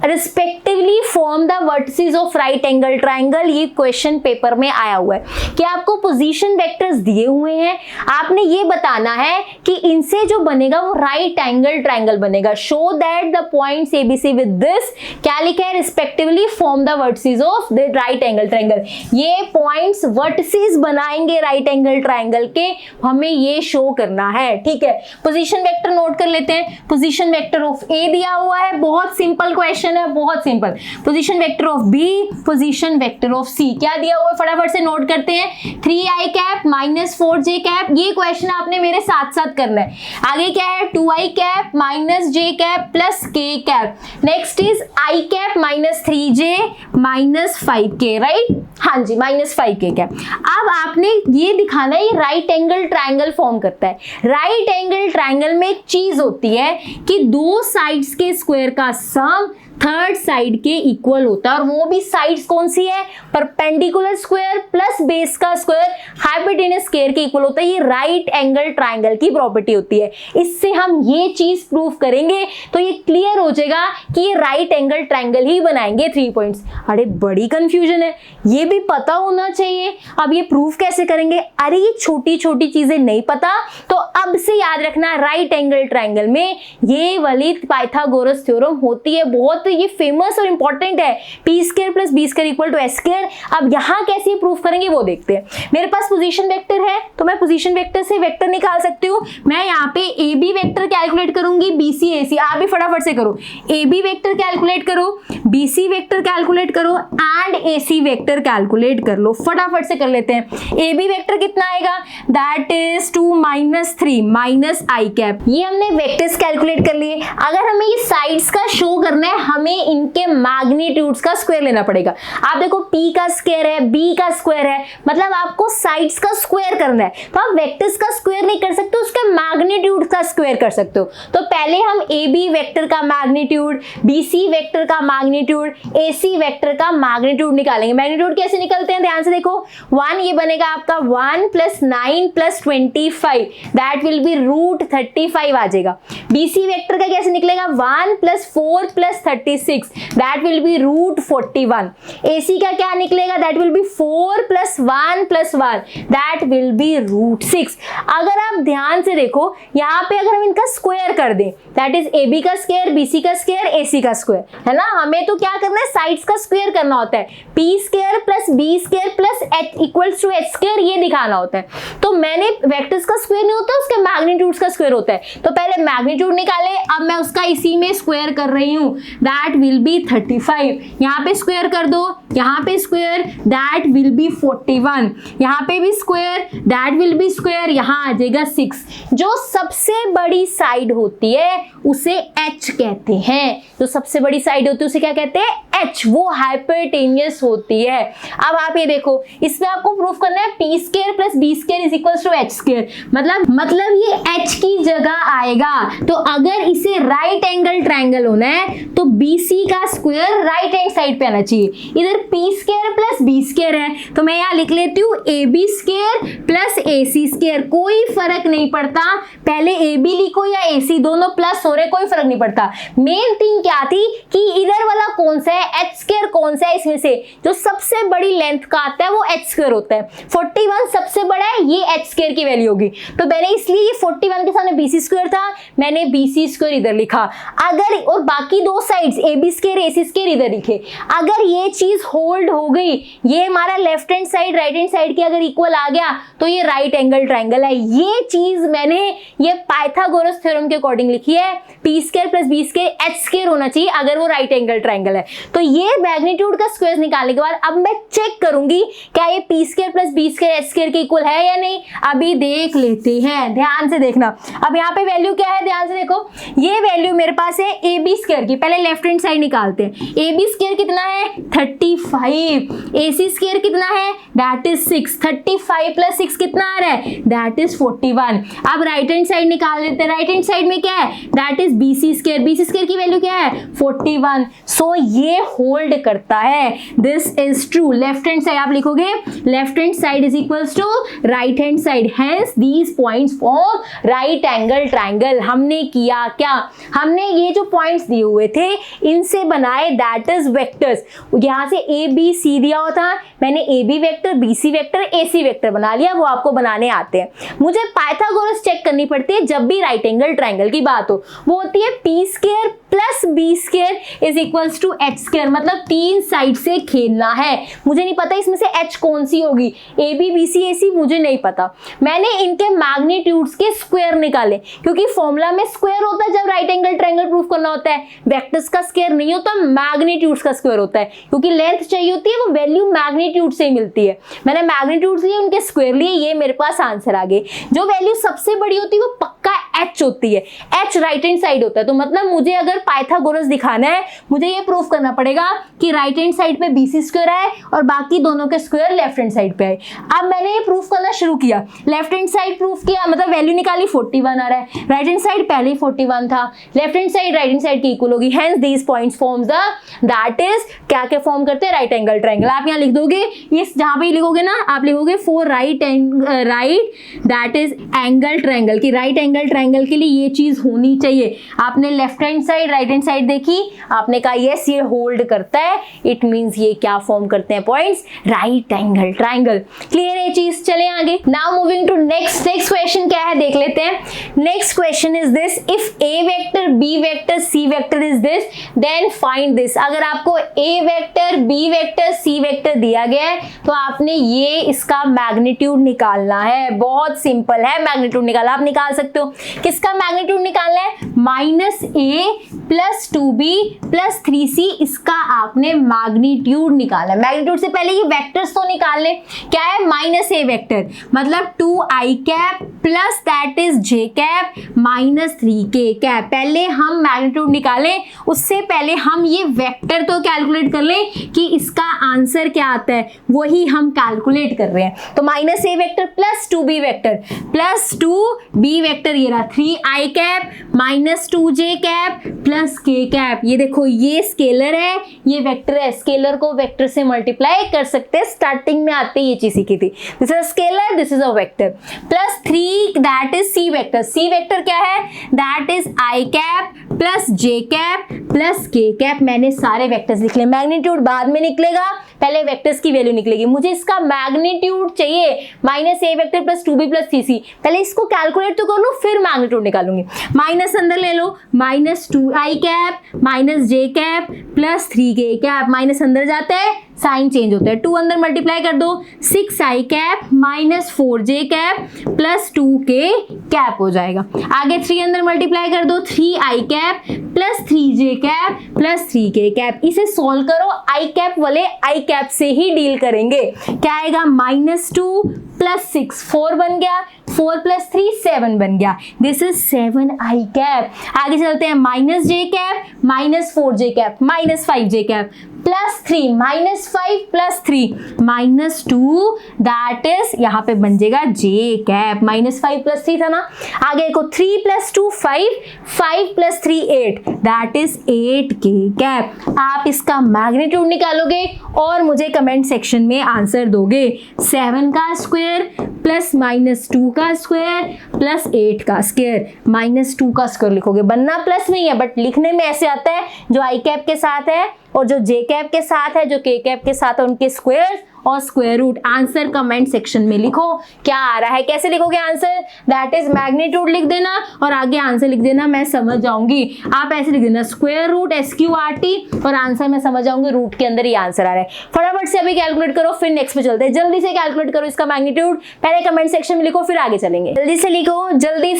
respectively form the vertices of right angle triangle. ये क्वेश्चन पेपर में आया हुआ है कि आपको पोजीशन वेक्टर्स दिए हुए हैं, आपने ये बताना है कि इनसे जो बनेगा वो राइट एंगल ट्राइंगल बनेगा। Show that the points ABC with this, क्या लिखा है, respectively form the vertices of the right angle triangle. ये पॉइंट्स वर्टिसेस बनाएंगे राइट एंगल ट्राइंगल के, हमें ये शो करना है, ठीक है। पोजीशन वेक्टर नोट कर लेते हैं। पोजीशन वेक्टर ऑफ A दिया हुआ है, बहुत सिंपल क्वेश्चन है, बहुत simple. Position vector of B, position vector of C, क्या दिया हुआ है फटाफट से नोट करते हैं, 3i cap minus 4j cap. ये क्वेश्चन आपने मेरे साथ साथ करना है। आगे क्या है, 2i cap minus j cap plus k cap. Next is i cap minus 3j minus 5k, right, हाँ जी, माइनस 5k कैप। अब आपने ये दिखाना है ये राइट एंगल ट्राइंगल फॉर्म करता है। राइट एंगल ट्राइंगल में एक चीज होती है कि दो साइड्स के स्क्वायर का सम थर्ड साइड के इक्वल होता है, और वो भी साइड्स कौन सी है, परपेंडिकुलर स्क्वायर प्लस बेस का स्क्वायर हाइपोटेन्यूस स्क्वायर के इक्वल होता है। ये राइट एंगल ट्राइंगल की प्रॉपर्टी होती है। इससे हम ये चीज प्रूव करेंगे तो ये क्लियर हो जाएगा कि ये राइट एंगल ट्राइंगल ही बनाएंगे 3 पॉइंट्स। अरे बड़ी कंफ्यूजन है, ये भी पता होना चाहिए। अब ये प्रूफ कैसे करेंगे, अरे ये छोटी छोटी चीजें नहीं पता तो अब से याद रखना, राइट एंगल ट्राइंगल में ये वाली पाइथागोरस थ्योरम होती है, बहुत ये फेमस और इंपॉर्टेंट है, P square plus B square equal to S square. अब यहाँ कैसे प्रूफ करेंगे वो देखते हैं। मेरे पास पोजीशन वेक्टर है तो मैं पोजीशन वेक्टर से वेक्टर निकाल सकती हूँ। मैं यहाँ पे ए बी वेक्टर कैलकुलेट करूंगी, बी सी ए सी, आप भी फटाफट से करो, ए बी वेक्टर कैलकुलेट करो, बी सी वेक्टर कैलकुलेट करो and A C vector calculate कर लो, फटाफट से कर लेते हैं। ए बी वेक्टर कितना आएगा, that is 2 minus 3 minus I cap. ये हमने वेक्टर्स कैलकुलेट कर लिए। अगर हमें ये साइड्स का शो करना है हमें इनके मैग्नीट्यूड्स का स्क्वायर लेना पड़ेगा। आप देखो p का स्क्वायर है, b का स्क्वायर है, मतलब आपको साइड्स का स्क्वायर करना है, तो आप वेक्टर्स का स्क्वायर नहीं कर सकते, उसके मैग्नीट्यूड का स्क्वायर कर सकते हो। तो पहले हम ab वेक्टर का मैग्नीट्यूड, bc वेक्टर का मैग्नीट्यूड, ac वेक्टर का मैग्नीट्यूड निकालेंगे। मैग्नीट्यूड कैसे निकलते हैं, ध्यान से देखो, 1 ये बनेगा आपका 1 plus 9 plus 25, that will be root 35 आ जाएगा। bc वेक्टर का कैसे निकलेगा, 1 plus 4 plus 36, that will be root 41। AC का क्या निकलेगा, that will be 4 plus 1 plus 1, that will be root 6। अगर आप ध्यान से देखो यहाँ पे अगर हम इनका स्क्वायर कर दें, that is AB का स्क्वायर, BC का स्क्वायर, AC का स्क्वायर, है ना, हमें तो क्या करना है, साइड्स का स्क्वायर करना होता है। P square plus B square plus H equals to H square, ये दिखाना होता है। तो मैंने वेक्टर्स का स्क्वायर नहीं होता, उसके मैग्नीट्यूड्स का स्क्वायर होता है। तो पहले मैग्नीट्यूड निकाले, अब मैं उसका इसी में स्क्वायर कर रही हूँ, that will be 35। यहाँ पे स्क्वायर कर दो, यहाँ पे स्क्वायर, that will be 41, यहाँ पे भी square, that will be square, यहाँ आ जाएगा 6। जो सबसे बड़ी साइड होती है उसे H कहते हैं, जो सबसे बड़ी साइड होती है उसे क्या कहते हैं, H, वो हाइपोटेन्यूस होती है। अब आप ये देखो, इसमें आपको प्रूफ करना है p square plus b square is equals to h square, मतलब ये h की जगह आएगा। तो अगर इसे राइट एंगल ट्रायंगल होना है तो BC का स्क्वायर राइट हैंड साइड पे आना चाहिए। इधर p square plus b square है तो मैं यहाँ लिख लेती हूँ AB square plus AC square, कोई फर्क नहीं पड़ता, पहले AB लिखो या AC, दोनों प्लस हो रहे, कोई फर्क नहीं पड़ता। मेन थिंग क्या थी कि इधर वाला कौन सा है, h स्क्वायर कौन सा है, इसमें से जो सबसे बड़ी लेंथ का आता है वो h स्क्वायर होता है। 41 सबसे बड़ा है, ये एच स्क्वायर की वैल्यू होगी। तो मैंने इसलिए ये 41 के सामने बी सी स्क्वायर था, मैंने बी सी स्क्वायर इधर लिखा। अगर और बाकी दो sides A B square A C square इधर लिखे। अगर ये चीज होल्ड हो गई, ये हमारा left hand side right hand side के अगर इक्वल आ गया तो ये राइट एंगल ट्राइंगल है। ये चीज मैंने ये पाइथागोरस थ्योरम के अकॉर्डिंग लिखी है, P square plus B square H square होना चाहिए अगर वो राइट एंगल ट्राइंगल है। तो ये मैग्नीट्यूड का स्क्वायर निकालने के बाद अब मैं चेक करूंगी क्या ये P square plus B square H square के इक्वल है या नहीं। अभी देख लेते हैं, ध्यान से देखना। अब यहाँ पे वैल्यू क्या है, ध्यान से देखो। ये वैल्यू मेरे पास है ए बी स्क्वायर की, पहले लेफ्ट हैंड साइड निकालते हैं। ए बी स्क्वायर कितना है 35, ए सी स्क्वायर कितना है दैट इज 6, 35 प्लस 6 कितना आ रहा है दैट इज 41। अब राइट हैंड साइड निकाल लेते हैं। राइट हैंड साइड में क्या है that is B C square, B C square की वैल्यू क्या है 41। सो ये होल्ड करता है, this is true. Left hand side आप लिखोगे left hand side is equals to right hand side, hence these points form right angle triangle. हमने किया क्या, हमने ये जो पॉइंट्स दिए हुए थे इनसे बनाए दैट इज वेक्टर्स। यहाँ से ए बी सी दिया हुआ था, मैंने A B vector B C vector A C vector बना लिया, वो आपको बनाने आते हैं। मुझे पाइथागोरस चेक करनी पड़ती है जब भी राइट एंगल ट्राइंगल की बात हो, वो होती है P square plus B square is equals to H square. मतलब तीन साइड से खेलना है। मुझे नहीं पता इसमें से एच कौन सी होगी, A B B C A सी मुझे नहीं पता। मैंने इनके मैग्नीट्यूड्स के स्क्वायर निकाले, क्योंकि फॉर्मूला में स्क्वायर होता है जब राइट एंगल ट्राइंगल प्रूफ करना होता है। वेक्टर्स का स्क्वायर नहीं होता, मैग्नीट्यूड्स का स्क्वायर होता है, क्योंकि लेंथ चाहिए होती है वो वैल्यू मैग्नीट्यूड से ही मिलती है। मैंने मैग्नीट्यूड्स लिए, उनके स्क्वायर लिए, ये मेरे पास आंसर आ गए। जो वैल्यू सबसे बड़ी होती है वो पक्का एच होती है, एच राइट हैंड साइड होता है। तो मतलब मुझे अगर पाइथागोरस दिखाना है, मुझे ये प्रूफ करना पड़ेगा कि राइट हैंड साइड पे बी सी स्क्वायर है और बाकी दोनों के स्क्वायर लेफ्ट हैंड साइड पे है। अब मैंने ये प्रूफ करना शुरू किया, लेफ्ट हैंड साइड प्रूफ किया, मतलब वैल्यू निकाली 41 आ रहा है, राइट हैंड साइड पहले ही 41 था, left hand side right hand side की इक्वल होगी, hence these points forms the that is क्या क्या फॉर्म करते हैं राइट एंगल ट्राइंगल। आप यहाँ लिख दोगे, ये जहां पे लिखोगे ना आप लिखोगे for right that is angle triangle, की राइट एंगल ट्राइंगल के लिए ये चीज होनी चाहिए। आपने left hand side right hand side देखी, आपने कहा यस ये होल्ड करता है, इट मींस ये क्या फॉर्म करते हैं points right angle triangle. Clear है चीज, चले आगे। Now moving to next question क्या है देख लेते हैं। Next question is this, if A vector B vector C vector is this then find this. अगर आपको A vector B vector C vector दिया गया है तो आपने ये इसका मैग्नीट्यूड निकालना है। बहुत सिंपल है, मैग्नीट्यूड निकालना आप निकाल सकते हो। किसका मैग्नीट्यूड निकालना है, माइनस ए प्लस 2b प्लस 3c, इसका आपने मैग्नीट्यूड निकालना है। मैग्नीट्यूड से पहले ये वेक्टर्स तो निकाल ले। क्या है माइनस ए वेक्टर मतलब 2i cap plus that is j cap minus 3k cap. पहले हम मैग्नीट्यूड निकालें, उससे पहले हम ये वेक्टर तो कैलकुलेट कर लें कि इसका आंसर क्या आता है, वही हम कैलकुलेट कर रहे हैं। तो minus A vector plus 2b vector plus 2b vector, ये रहा 3i cap minus 2j cap plus k cap. ये देखो ये स्केलर है, ये वेक्टर है, स्केलर को वेक्टर से मल्टीप्लाई कर सकते हैं। स्टार्टिंग में आते ही ये चीज सीखी थी, this is a scalar this is a vector plus 3 that is C vector. C vector क्या है that is i cap plus j cap plus k cap. मैंने सारे वेक्टर्स लिख लिए, मैग्नीट्यूड बाद में निकलेगा, पहले वेक्टर्स की वैल्यू निकलेगी। मुझे इसका मैग्नीट्यूड चाहिए, minus A vector plus 2b plus 3c। पहले इसको कैलकुलेट तो कर लूं फिर मैग्नीट्यूड निकालूंगी। माइनस अंदर ले लो, minus 2i cap minus j cap plus 3k cap. Minus अंदर जाता है साइन चेंज होता है, 2 अंदर मल्टीप्लाई कर दो, 6i cap minus 4j cap plus 2k cap हो जाएगा। आगे 3 अंदर मल्टीप्लाई कर दो, 3i cap plus 3j cap plus 3k cap. इसे सॉल्व करो, i कैप वाले i कैप से ही डील करेंगे। क्या आएगा माइनस 2 प्लस 6 4 बन गया, 4 प्लस 3 7 बन गया, दिस इज 7i कैप। आगे चलते हैं, minus j cap minus 4j cap minus 5j cap plus 3 minus 5 plus 3 minus 2 that is यहाँ पे बन जाएगा j कैप। माइनस 5 प्लस 3 था ना। आगे देखो 3 plus 2 5 5 plus 3 8 that is 8k cap. आप इसका मैग्नीट्यूड निकालोगे और मुझे कमेंट सेक्शन में आंसर दोगे। 7 का स्क्वायर प्लस माइनस 2 का स्क्वायर प्लस 8 का स्क्वायर, माइनस 2 का स्क्वायर लिखोगे, बनना प्लस नहीं है बट लिखने में ऐसे आता है, जो i कैप के साथ है और जो j कैप के साथ है, जो k कैप के साथ है, उनके स्क्वायर्स और square root. Answer comment section में लिखो क्या आ रहा है। कैसे लिखोगे आंसर? दैट इज मैग्नीट्यूड लिख देना और आगे आंसर लिख देना, मैं समझ जाऊंगी। आप ऐसे लिख देना स्क्वायर रूट SQRT और आंसर मैं समझ जाऊंगी, रूट के अंदर ये आंसर आ रहा है। फटाफट से अभी कैलकुलेट करो, फिर नेक्स्ट पे चलते हैं। जल्दी से कैलकुलेट करो इसका मैग्नीट्यूड, पहले कमेंट सेक्शन में लिखो फिर आगे चलेंगे। जल्दी से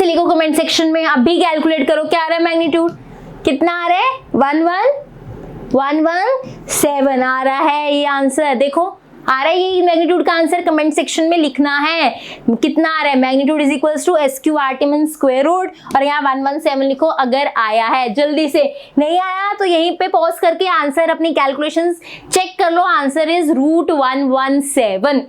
लिखो कमेंट सेक्शन में, अभी कैलकुलेट करो क्या आ रहा है मैग्नीट्यूड, कितना आ रहा है? 117 आ रहा है ये आंसर। देखो आ रहा है ये मैग्नीट्यूड का आंसर, कमेंट सेक्शन में लिखना है कितना आ रहा है। Magnitude is equals to SQRT mean square root और यहाँ 117 लिखो अगर आया है। जल्दी से, नहीं आया तो यहीं पे पॉज करके आंसर अपनी कैलकुलेशंस चेक कर लो। Answer is √117।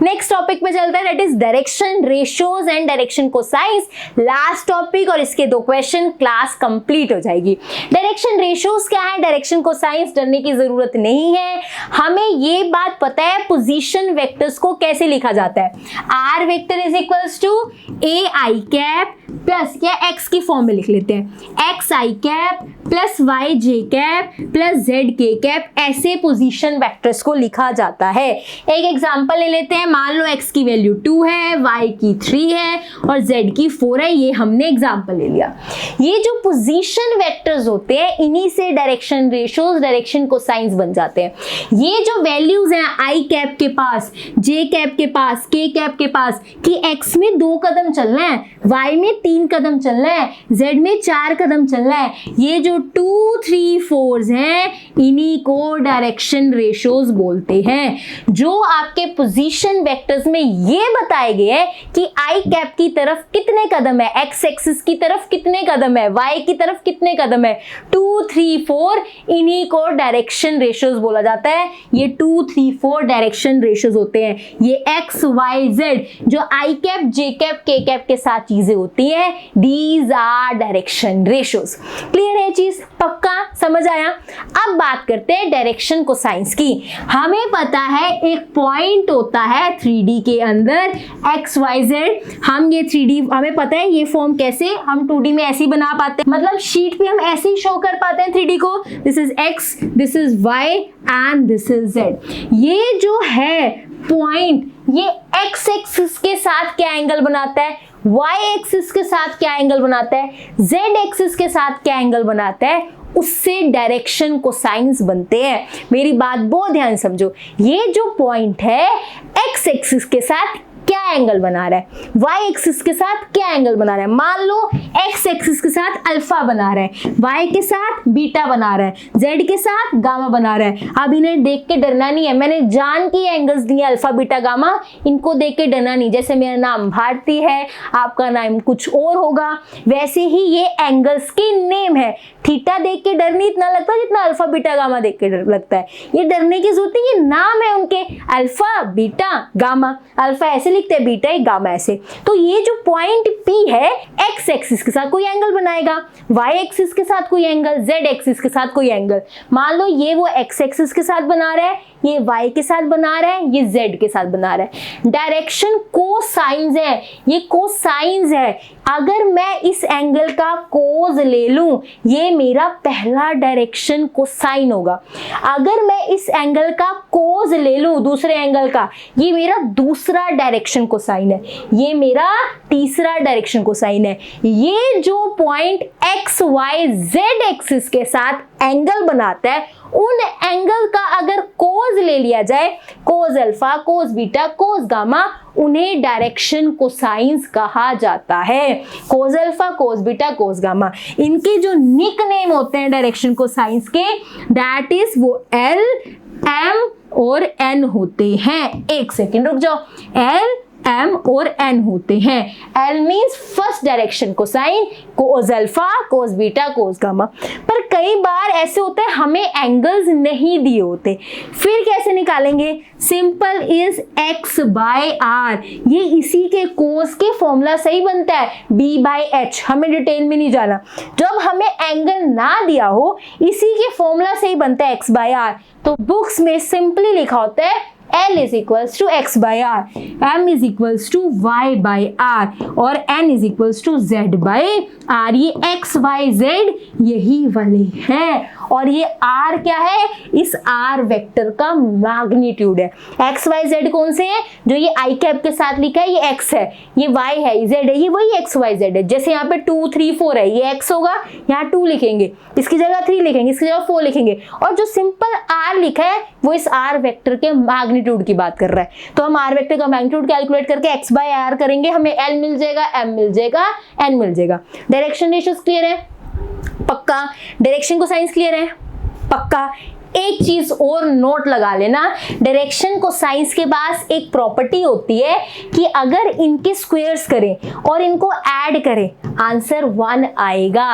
नेक्स्ट टॉपिक पे चलते हैं, that is direction ratios and direction cosines. Last topic और इसके 2 क्वेश्चन, क्लास कंप्लीट हो जाएगी। डायरेक्शन रेशियोज क्या है, डायरेक्शन कोसाइंस डरने की जरूरत नहीं है। हमें ये बात पता है पोजीशन वेक्टर्स को कैसे लिखा जाता है। R vector is equals to AI cap plus, या एक्स की फॉर्म में लिख लेते हैं, XI cap plus YJ cap plus ZK cap, ऐसे पोजीशन वेक्टर्स को लिखा जाता है। एक एग्जांपल ले लेते हैं, मान लो x की वैल्यू 2 है, y की 3 है और z की 4 है। ये हमने एग्जांपल ले लिया। ये जो पोजीशन वेक्टर्स होते हैं इन्हीं से डायरेक्शन रेशियोज, डायरेक्शन कोसाइंस बन जाते हैं। ये जो वैल्यूज हैं I कैप के पास, J कैप के पास, K कैप के पास, कि x में 2 कदम चलना है, y में 3 कदम चलना है, z में 4 कदम चलना है, ये जो 2, 3, 4 हैं इन्हीं को डायरेक्शन रेशियोज बोलते हैं। जो आपके पोजीशन वेक्टर्स में ये बताए गए हैं कि I कैप की तरफ कितने कदम है, x एक्सिस की तरफ कितने कदम है, y की तरफ कितने कदम है, 2, 3, 4, इन्हीं को डायरेक्शन रेशियोज बोला जाता है। ये 2, 3, 4 डायरेक्शन रेशियोज होते हैं। ये x, y, z जो I cap, J cap, K cap के साथ चीजें होती हैं, these are direction ratios। Clear है चीज? पक्का समझ आया? अब बात करते हैं डायरेक्शन कोसाइंस की। हमें पता है एक पॉइंट होता है 3D के अंदर x, y, z। हम ये 3D हमें पता है ये फॉर्म कैसे हम 2D में ऐसे ही बना पाते हैं, मतलब शीट पे हम ऐसे ही शो कर पाते हैं 3D को। This is x, this is y and this is z। ये जो है पॉइंट, ये x एक्सिस के साथ क्या एंगल बनाता है, y एक्सिस के साथ क्या एंगल बनाता है, z एक्सिस के साथ क्या एंगल बनाता है, उससे डायरेक्शन कोसाइंस बनते हैं। मेरी बात बहुत ध्यान समझो। ये जो पॉइंट है x एक्सिस के साथ क्या एंगल बना रहा है, y एक्सिस के साथ क्या एंगल बना रहा है। मान लो x एक्सिस के साथ अल्फा बना रहा है, y के साथ बीटा बना रहा है, z के साथ गामा बना रहा है। अब इन्हें देख के डरना नहीं है, मैंने जान के एंगल्स दिए अल्फा बीटा गामा, इनको देख के डरना नहीं। जैसे मेरा नाम भारती है, आपका नाम कुछ और होगा, वैसे ही ये एंगल्स के नेम है। थीटा देख के डर नहीं इतना लगता जितना अल्फा बीटा गामा देख के डर लगता है। ये डरने की जरूरत नहीं, ये नाम है उनके, अल्फा बीटा गामा। अल्फा ऐसे लिखते हैं, बीटा गामा ऐसे। तो ये जो पॉइंट P है x एक्सिस के साथ कोई एंगल बनाएगा, y एक्सिस के साथ कोई एंगल, z एक्सिस के साथ कोई एंगल। मान लो ये वो x एक्सिस के साथ बना रहा है, ये y के साथ बना रहा है, ये z के साथ बना रहा है। डायरेक्शन कोसाइंस है, ये कोसाइंस है। अगर मैं इस एंगल का कोस ले लूं, ये मेरा पहला डायरेक्शन कोसाइन होगा। अगर मैं इस एंगल का कोस ले लूं दूसरे एंगल का, ये मेरा दूसरा डायरेक्शन कोसाइन है, ये मेरा तीसरा डायरेक्शन कोसाइन है। ये जो point x, y, z axis के साथ एंगल बनाता है, उन एंगल का अगर कोस ले लिया जाए, cos alpha, cos beta, cos gamma, उन्हें डायरेक्शन कोसाइंस कहा जाता है। Cos alpha, cos beta, cos gamma, इनके जो निक नेम होते हैं डायरेक्शन कोसाइंस के, दैट इज वो L, M और N होते हैं। एक सेकेंड रुक जाओ, L, M और N होते हैं। L means first direction cosine, cos alpha, cos beta, cos gamma. पर कई बार ऐसे होते हैं हमें एंगल्स नहीं दिए होते, फिर कैसे निकालेंगे? Simple is x by r। ये इसी के कोस के फॉर्मूला सही बनता है, b बाय h। हमें डिटेल में नहीं जाना, जब हमें एंगल ना दिया हो इसी के फॉर्मूला सही बनता है x बाय r। तो बुक्स में सिंपली लिखा होता है L is equals to x by r, M is equals to y by r और N is equals to z by r. ये x y z यही वाले हैं और ये r क्या है, इस r वेक्टर का मैग्नीट्यूड है। x y z कौन से हैं, जो ये i कैप के साथ लिखा है ये x है, ये y है, z है, ये वही x y z है। जैसे यहाँ पे 2 3 4 है, ये x होगा, यहाँ 2 लिखेंगे, इसकी जगह 3 लिखेंगे, इसकी जगह 4 लिखेंगे और जो सिंपल r लिखा है वो इस r वेक्टर के मैग्नीट्यूड की बात कर रहा है। तो हम r वेक्टर का मैग्नीट्यूड कैलकुलेट करके x बाय r करेंगे, हमें l मिल जाएगा, m मिल जाएगा, n मिल जाएगा। डायरेक्शन रेशियोज क्लियर है पक्का, डायरेक्शन को साइंस क्लियर है पक्का। एक चीज और नोट लगा लेना, डायरेक्शन को साइंस के पास एक प्रॉपर्टी होती है कि अगर इनके स्क्वायर्स करें और इनको ऐड करें आंसर 1 आएगा।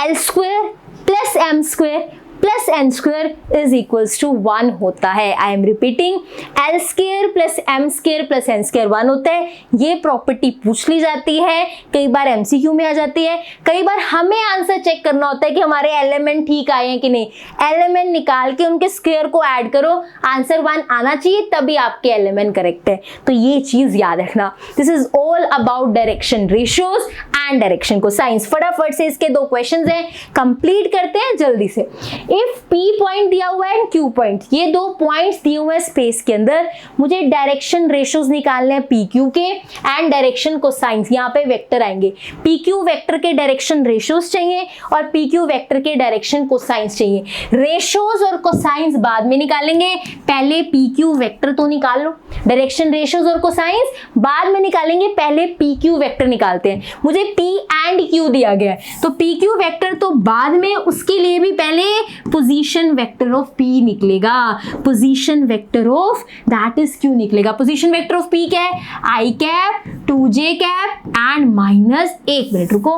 l square plus m square plus n square is equals to 1 होता है। I am repeating, l square plus m square plus n square 1 होता है। ये प्रॉपर्टी पूछ ली जाती है, कई बार एमसीक्यू में आ जाती है, कई बार हमें आंसर चेक करना होता है कि हमारे एलिमेंट ठीक आए हैं कि नहीं। एलिमेंट निकाल के उनके स्क्वायर को ऐड करो, आंसर 1 आना चाहिए, तभी आपके एलिमेंट करेक्ट है। तो ये चीज याद रखना। This is all about direction ratios and direction को साइंस। फटाफट से इसके 2 क्वेश्चंस हैं, कंप्लीट करते हैं जल्दी से। इफ P पॉइंट दिया हुआ है एंड Q पॉइंट, ये 2 पॉइंट्स दिए हुए हैं स्पेस के अंदर, मुझे डायरेक्शन रेशियोज निकालने हैं PQ के एंड डायरेक्शन कोसाइंस। यहाँ पे वेक्टर आएंगे, PQ वेक्टर के डायरेक्शन रेशियोज चाहिए और PQ वेक्टर के डायरेक्शन कोसाइंस चाहिए। रेशियोज और कोसाइंस बाद में निकालेंगे, पहले PQ वेक्टर तो निकाल लो। डायरेक्शन रेशियोज और कोसाइंस बाद में निकालेंगे, पहले PQ वेक्टर निकालते हैं। मुझे P एंड Q दिया गया है तो PQ वेक्टर तो बाद में, उसके लिए भी पहले पोजीशन वेक्टर ऑफ P निकलेगा। Position vector of that is Q निकलेगा। पोजीशन वेक्टर ऑफ P क्या है, i cap 2j cap and minus, एक मिनट रुको,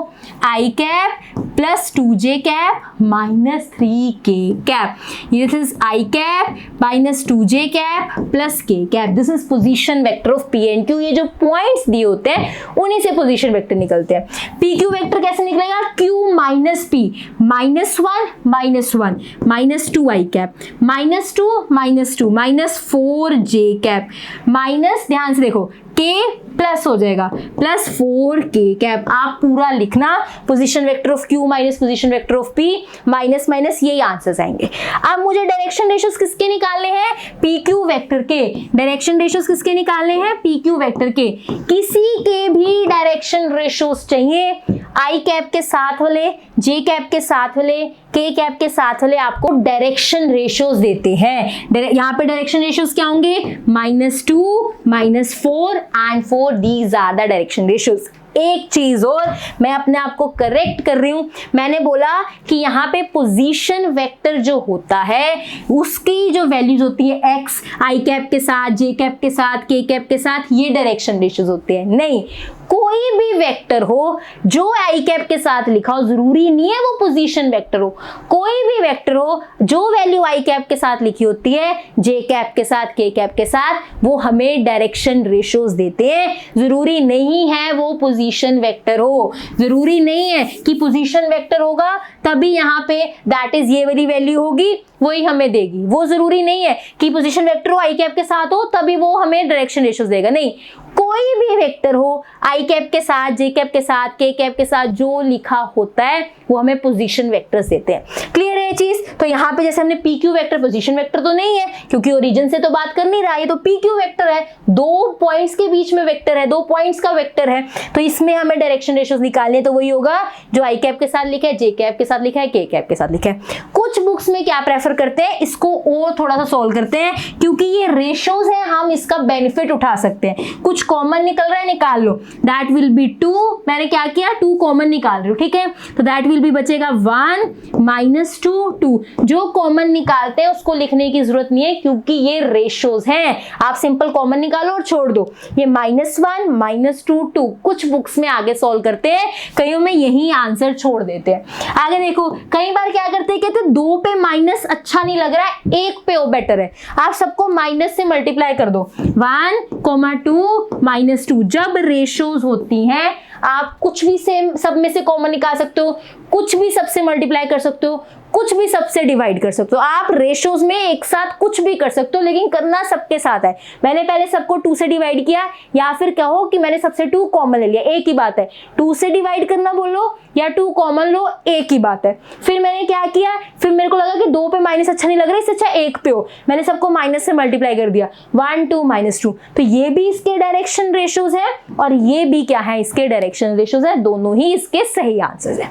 i cap plus 2j cap minus 3k cap. This is i cap minus 2j cap plus k cap. This is position vector of P and Q। ये जो points दिए होते हैं उन्हीं से position vector निकलते हैं। PQ वेक्टर कैसे निकलेगा, Q minus P, minus 1 minus 1 minus 2i cap minus 2 minus 2 minus 4j cap minus, ध्यान से देखो, k प्लस हो जाएगा प्लस 4k कैप। आप पूरा लिखना, position vector of Q minus position vector of P minus minus, यही आंसर्स आएंगे। अब मुझे डायरेक्शन रेशियोज किसके निकालने हैं, PQ वेक्टर के। डायरेक्शन रेशियोज किसके निकालने हैं, PQ वेक्टर के। किसी के भी डायरेक्शन रेशियोज चाहिए, i कैप के साथ वाले, j कैप के साथ वाले, k कैप के साथ वाले आपको डायरेक्शन रेशियोज देते हैं। यहाँ पे डायरेक्शन रेशियोज क्या होंगे, -2 -4 and 4, these are the direction ratios. एक चीज और मैं अपने आप को करेक्ट कर रही हूं, मैंने बोला कि यहाँ पे पोजीशन वेक्टर जो होता है उसकी जो वैल्यूज होती है x, i कैप के साथ, j कैप के साथ, k कैप के साथ, ये डायरेक्शन रेशियोज होते हैं। नहीं, कोई भी वेक्टर हो जो i कैप के साथ लिखा हो, जरूरी नहीं है वो पोजीशन वेक्टर हो, कोई भी वेक्टर हो जो वैल्यू i कैप के साथ लिखी होती है, j कैप के साथ, k कैप के साथ, वो हमें डायरेक्शन रेशियोज देते हैं। जरूरी नहीं है वो पोजीशन वेक्टर हो, जरूरी नहीं है कि पोजीशन वेक्टर होगा तभी यहाँ पे दैट इज ये वाली वैल्यू होगी वही हमें देगी। वो जरूरी नहीं है कि पोजीशन वेक्टर हो, i कैप के साथ हो तभी वो हमें डायरेक्शन रेशियोज देगा। नहीं, कोई भी वेक्टर हो i कैप के साथ, j कैप के साथ, k कैप के साथ जो लिखा होता है वो हमें पोजीशन वेक्टर्स देते हैं। क्लियर है ये चीज। तो यहाँ पे जैसे हमने PQ वेक्टर, पोजीशन वेक्टर तो नहीं है क्योंकि ओरिजिन से तो बात कर नहीं रहा है, तो PQ वेक्टर है, 2 पॉइंट्स के बीच में वेक्टर है, 2 पॉइंट्स का वेक्टर है, तो इसमें हमें डायरेक्शन रेशियोज निकालने, तो वही होगा जो i कैप के साथ लिखा है, j कैप के साथ लिखा है, k कैप के साथ लिखा है। कुछ बुक्स में क्या प्रेफर करते हैं, इसको और थोड़ा सा सोल्व करते हैं क्योंकि ये रेशियोज है, हम इसका बेनिफिट उठा सकते हैं। कुछ कॉमन निकल रहा है, निकाल लो, दैट विल बी 2, मैंने क्या किया 2 कॉमन निकाल रही हूँ, ठीक है, तो दैट विल बी बचेगा 1 -2 2। जो कॉमन निकालते हैं उसको लिखने की जरूरत नहीं है क्योंकि ये रेशियोज हैं, आप सिंपल कॉमन निकालो और छोड़ दो। ये -1 -2 2 कुछ बुक्स में आगे सोल्व करते हैं, कईयों में यही आंसर छोड़ देते हैं। आगे देखो, कई बार क्या करते हैं, कहते हैं 2 पे माइनस अच्छा नहीं लग रहा है, 1 पे वो बेटर है, आप सबको माइनस से मल्टीप्लाई कर दो, 1 2 -2। जब रेशियोज होती हैं आप कुछ भी से सब में से कॉमन निकाल सकते हो, कुछ भी सबसे मल्टीप्लाई कर सकते हो, कुछ भी सबसे डिवाइड कर सकते हो, आप रेशोज में एक साथ कुछ भी कर सकते हो, लेकिन करना सबके साथ है। मैंने पहले सबको 2 से डिवाइड किया, या फिर कहो कि मैंने सबसे 2 कॉमन ले लिया, एक ही बात है। 2 से डिवाइड करना बोलो या 2 कॉमन लो, एक ही बात है। फिर मैंने क्या किया, फिर मेरे को लगा कि 2 पे माइनस अच्छा नहीं लग रहा, इससे अच्छा 1 पे हो, मैंने सबको माइनस से मल्टीप्लाई कर दिया, 1 2 -2। तो ये भी इसके डायरेक्शन रेशोज है और ये भी क्या है, इसके डायरेक्शन रेशोज है, दोनों ही इसके सही आंसर्स है।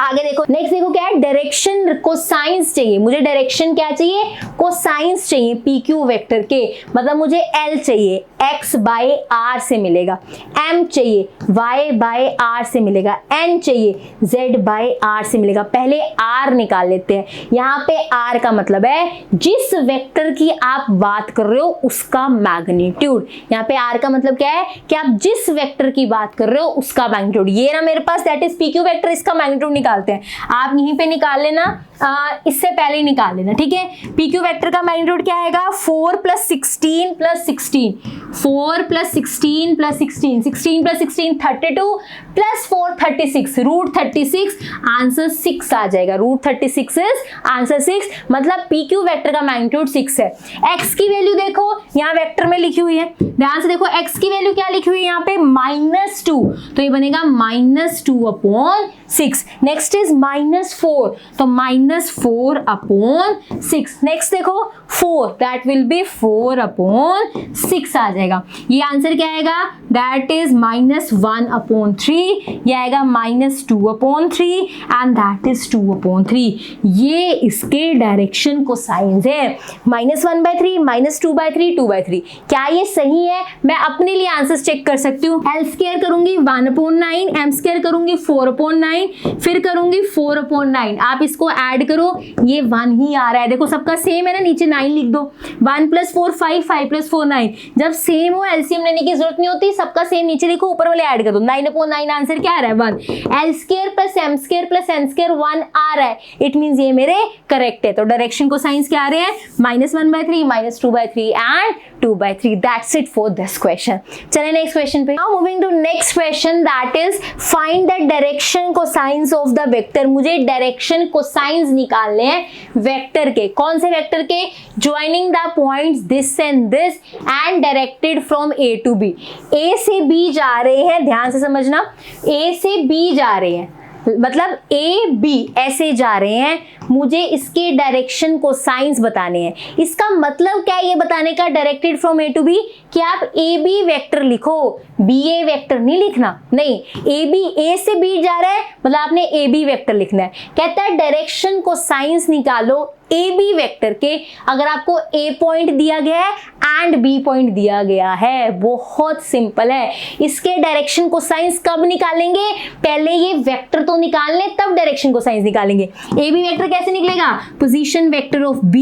आगे देखो, नेक्स्ट देखो क्या है, डायरेक्शन कोसाइंस चाहिए मुझे। डायरेक्शन क्या चाहिए, कोसाइंस चाहिए PQ वेक्टर के, मतलब मुझे L चाहिए x बाय r से मिलेगा, M चाहिए y बाय r से मिलेगा, N चाहिए z बाय r से मिलेगा। पहले r निकाल लेते हैं। यहाँ पे r का मतलब है जिस वेक्टर की आप बात कर रहे हो उसका मैग्नीट्यूड। यहाँ पे r का मतलब क्या है कि आप जिस वेक्टर की बात कर रहे हो उसका मैग्नीट्यूड। ये ना मेरे पास दैट इज PQ वेक्टर, इसका मैग्नीट्यूड निकालते हैं। आप यहीं पे निकाल लेना, इससे पहले ही निकाल लेना, ठीक है। PQ वेक्टर का मैग्नीट्यूड क्या आएगा, 4 + 16 + 16, 4 + 16 + 16, 16 + 16 32 + 4 36, √36, आंसर 6 आ जाएगा। √36 इज आंसर 6, मतलब PQ वेक्टर का मैग्नीट्यूड 6 है। x की वैल्यू देखो, यहाँ वेक्टर में लिखी हुई है, ध्यान से देखो x की वैल्यू क्या लिखी हुई है यहाँ पे, -2, तो ये बनेगा -2/6। नेक्स्ट इज -4, तो -4/6। नेक्स्ट देखो 4, दैट विल बी 4/6 आ जाएगा। ये आंसर क्या आएगा, दैट इज -1/3, ये आएगा -2/3 एंड दैट इज 2/3। ये इसके डायरेक्शन कोसाइंस है, -1/3, -2/3, 2/3। क्या ये सही है? मैं अपने लिए आंसर चेक कर सकती हूँ। L² करूंगी 1/9, M² करूंगी 4/9, फिर करूंगी 4/9। आप इसको ऐड करो, ये 1 ही आ रहा है। देखो सबका सेम है ना, नीचे 9 लिख दो। 1 + 4 5, 5 + 4 9। जब सेम हो एलसीएम लेने की जरूरत नहीं होती, सबका सेम नीचे लिखो, ऊपर वाले ऐड कर दो। 9/9 आंसर क्या आ रहा है, 1। L² + M² + N² 1 आ रहा है, इट मींस ये मेरे करेक्ट है। तो डायरेक्शन को साइंस क्या आ रहे हैं, -1/3, -2/3 and 2/3। That's it for this question. चलिए नेक्स्ट क्वेश्चन पे। Now moving to next question, that is find the direction cosines of the vector. मुझे डायरेक्शन कोसाइंस निकालने हैं वेक्टर के। कौन से वेक्टर के, joining the points this and this and directed from A to B। A से B जा रहे हैं, ध्यान से समझना, A से B जा रहे हैं, मतलब A B ऐसे जा रहे हैं, मुझे इसके डायरेक्शन को साइंस बताने हैं। इसका मतलब क्या है ये बताने का, directed from A to B, कि आप AB वेक्टर लिखो, BA वेक्टर नहीं लिखना, नहीं। AB A से B जा रहा है, मतलब आपने AB वेक्टर लिखना है। कहता है डायरेक्शन को साइंस निकालो AB वेक्टर के, अगर आपको A पॉइंट दिया गया है एंड B पॉइंट दिया गया है। बहुत सिंपल है। इसके डायरेक्शन को साइंस कब निकालेंगे, पहले ये वेक्टर तो निकाल लें, तब डायरेक्शन को साइंस निकालेंगे। AB वेक्टर कैसे निकलेगा, position vector of B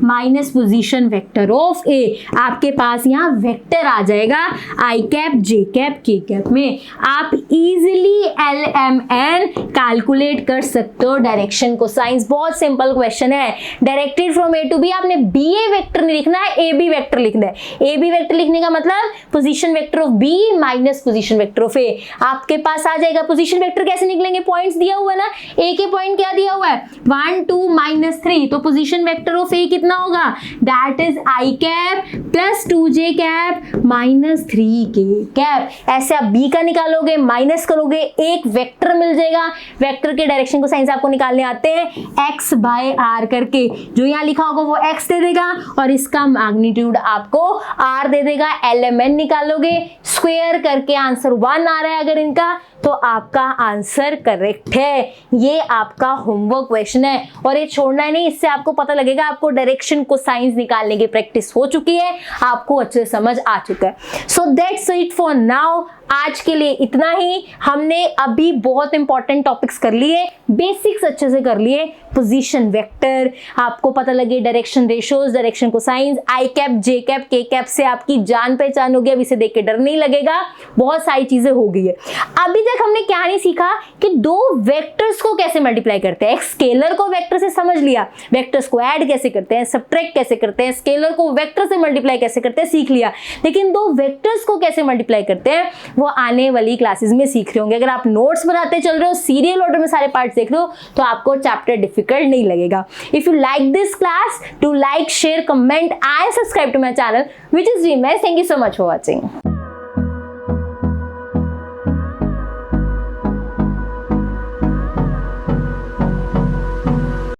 minus position vector of A। आपके पास यहाँ वेक्टर आ जाएगा I cap, J cap, K cap में। आप इजीली LMN कैलकुलेट कर सकते हो डायरेक्शन को साइंस। बहुत सिंपल क्वेश्चन है। Directed from A to B, आपने BA वेक्टर नहीं लिखना है, AB वेक्टर लिखना है। AB वेक्टर लिखने का मतलब position vector of B minus position vector of A। आपके पास आ जाएगा। पोजीशन वेक्टर कैसे निकलेंगे, पॉइंट्स दिया हुआ है ना, A के पॉइंट क्या दिया हुआ है, 1 2 -3, तो पोजीशन वेक्टर ऑफ A कितना होगा, that is I cap plus 2J cap minus 3K cap. ऐसे आप B का निकालोगे, माइनस करोगे, एक वेक्टर मिल जाएगा। वेक्टर के डायरेक्शन को साइंस आपको निकालने आते हैं, x/r करके। जो यहाँ लिखा होगा वो x दे देगा और इसका मैग्नीट्यूड आपको r दे देगा। LMN निकालोगे, स्क्वायर करके आंसर 1 आ रहा है अगर इनका, तो आपका आंसर करेक्ट है। ये आपका होमवर्क क्वेश्चन है और ये छोड़ना है नहीं, इससे आपको पता लगेगा आपको डायरेक्शन को साइंस निकालने की प्रैक्टिस हो चुकी है, आपको अच्छे से समझ आ चुका है। So that's it for now. आज के लिए इतना ही। हमने अभी बहुत इंपॉर्टेंट टॉपिक्स कर लिए, बेसिक्स अच्छे से कर लिए। पोजीशन वेक्टर, आपको पता लगे direction ratios, direction cosines, I cap, J cap, K cap से आपकी जान पहचान हो गई। अब इसे देख के डर नहीं लगेगा, बहुत सारी चीजें हो गई है। अभी तक तक हमने क्या नहीं सीखा कि दो वेक्टर्स को कैसे मल्टीप्लाई करते हैं। एक स्केलर को वेक्टर से समझ लिया, वेक्टर्स को ऐड कैसे करते हैं, सबट्रैक्ट कैसे करते हैं, स्केलर को वेक्टर से मल्टीप्लाई कैसे करते हैं सीख लिया, लेकिन दो वेक्टर्स को कैसे मल्टीप्लाई करते हैं वो आने वाली क्लासेस में सीख रहे होंगे। अगर आप नोट्स बनाते चल रहे हो, सीरियल ऑर्डर में सारे पार्ट्स देख रहे हो, तो आपको चैप्टर डिफिकल्ट नहीं लगेगा। If you like this class, do like, share, comment and subscribe to my channel which is Dream Maths. Thank you so much for watching.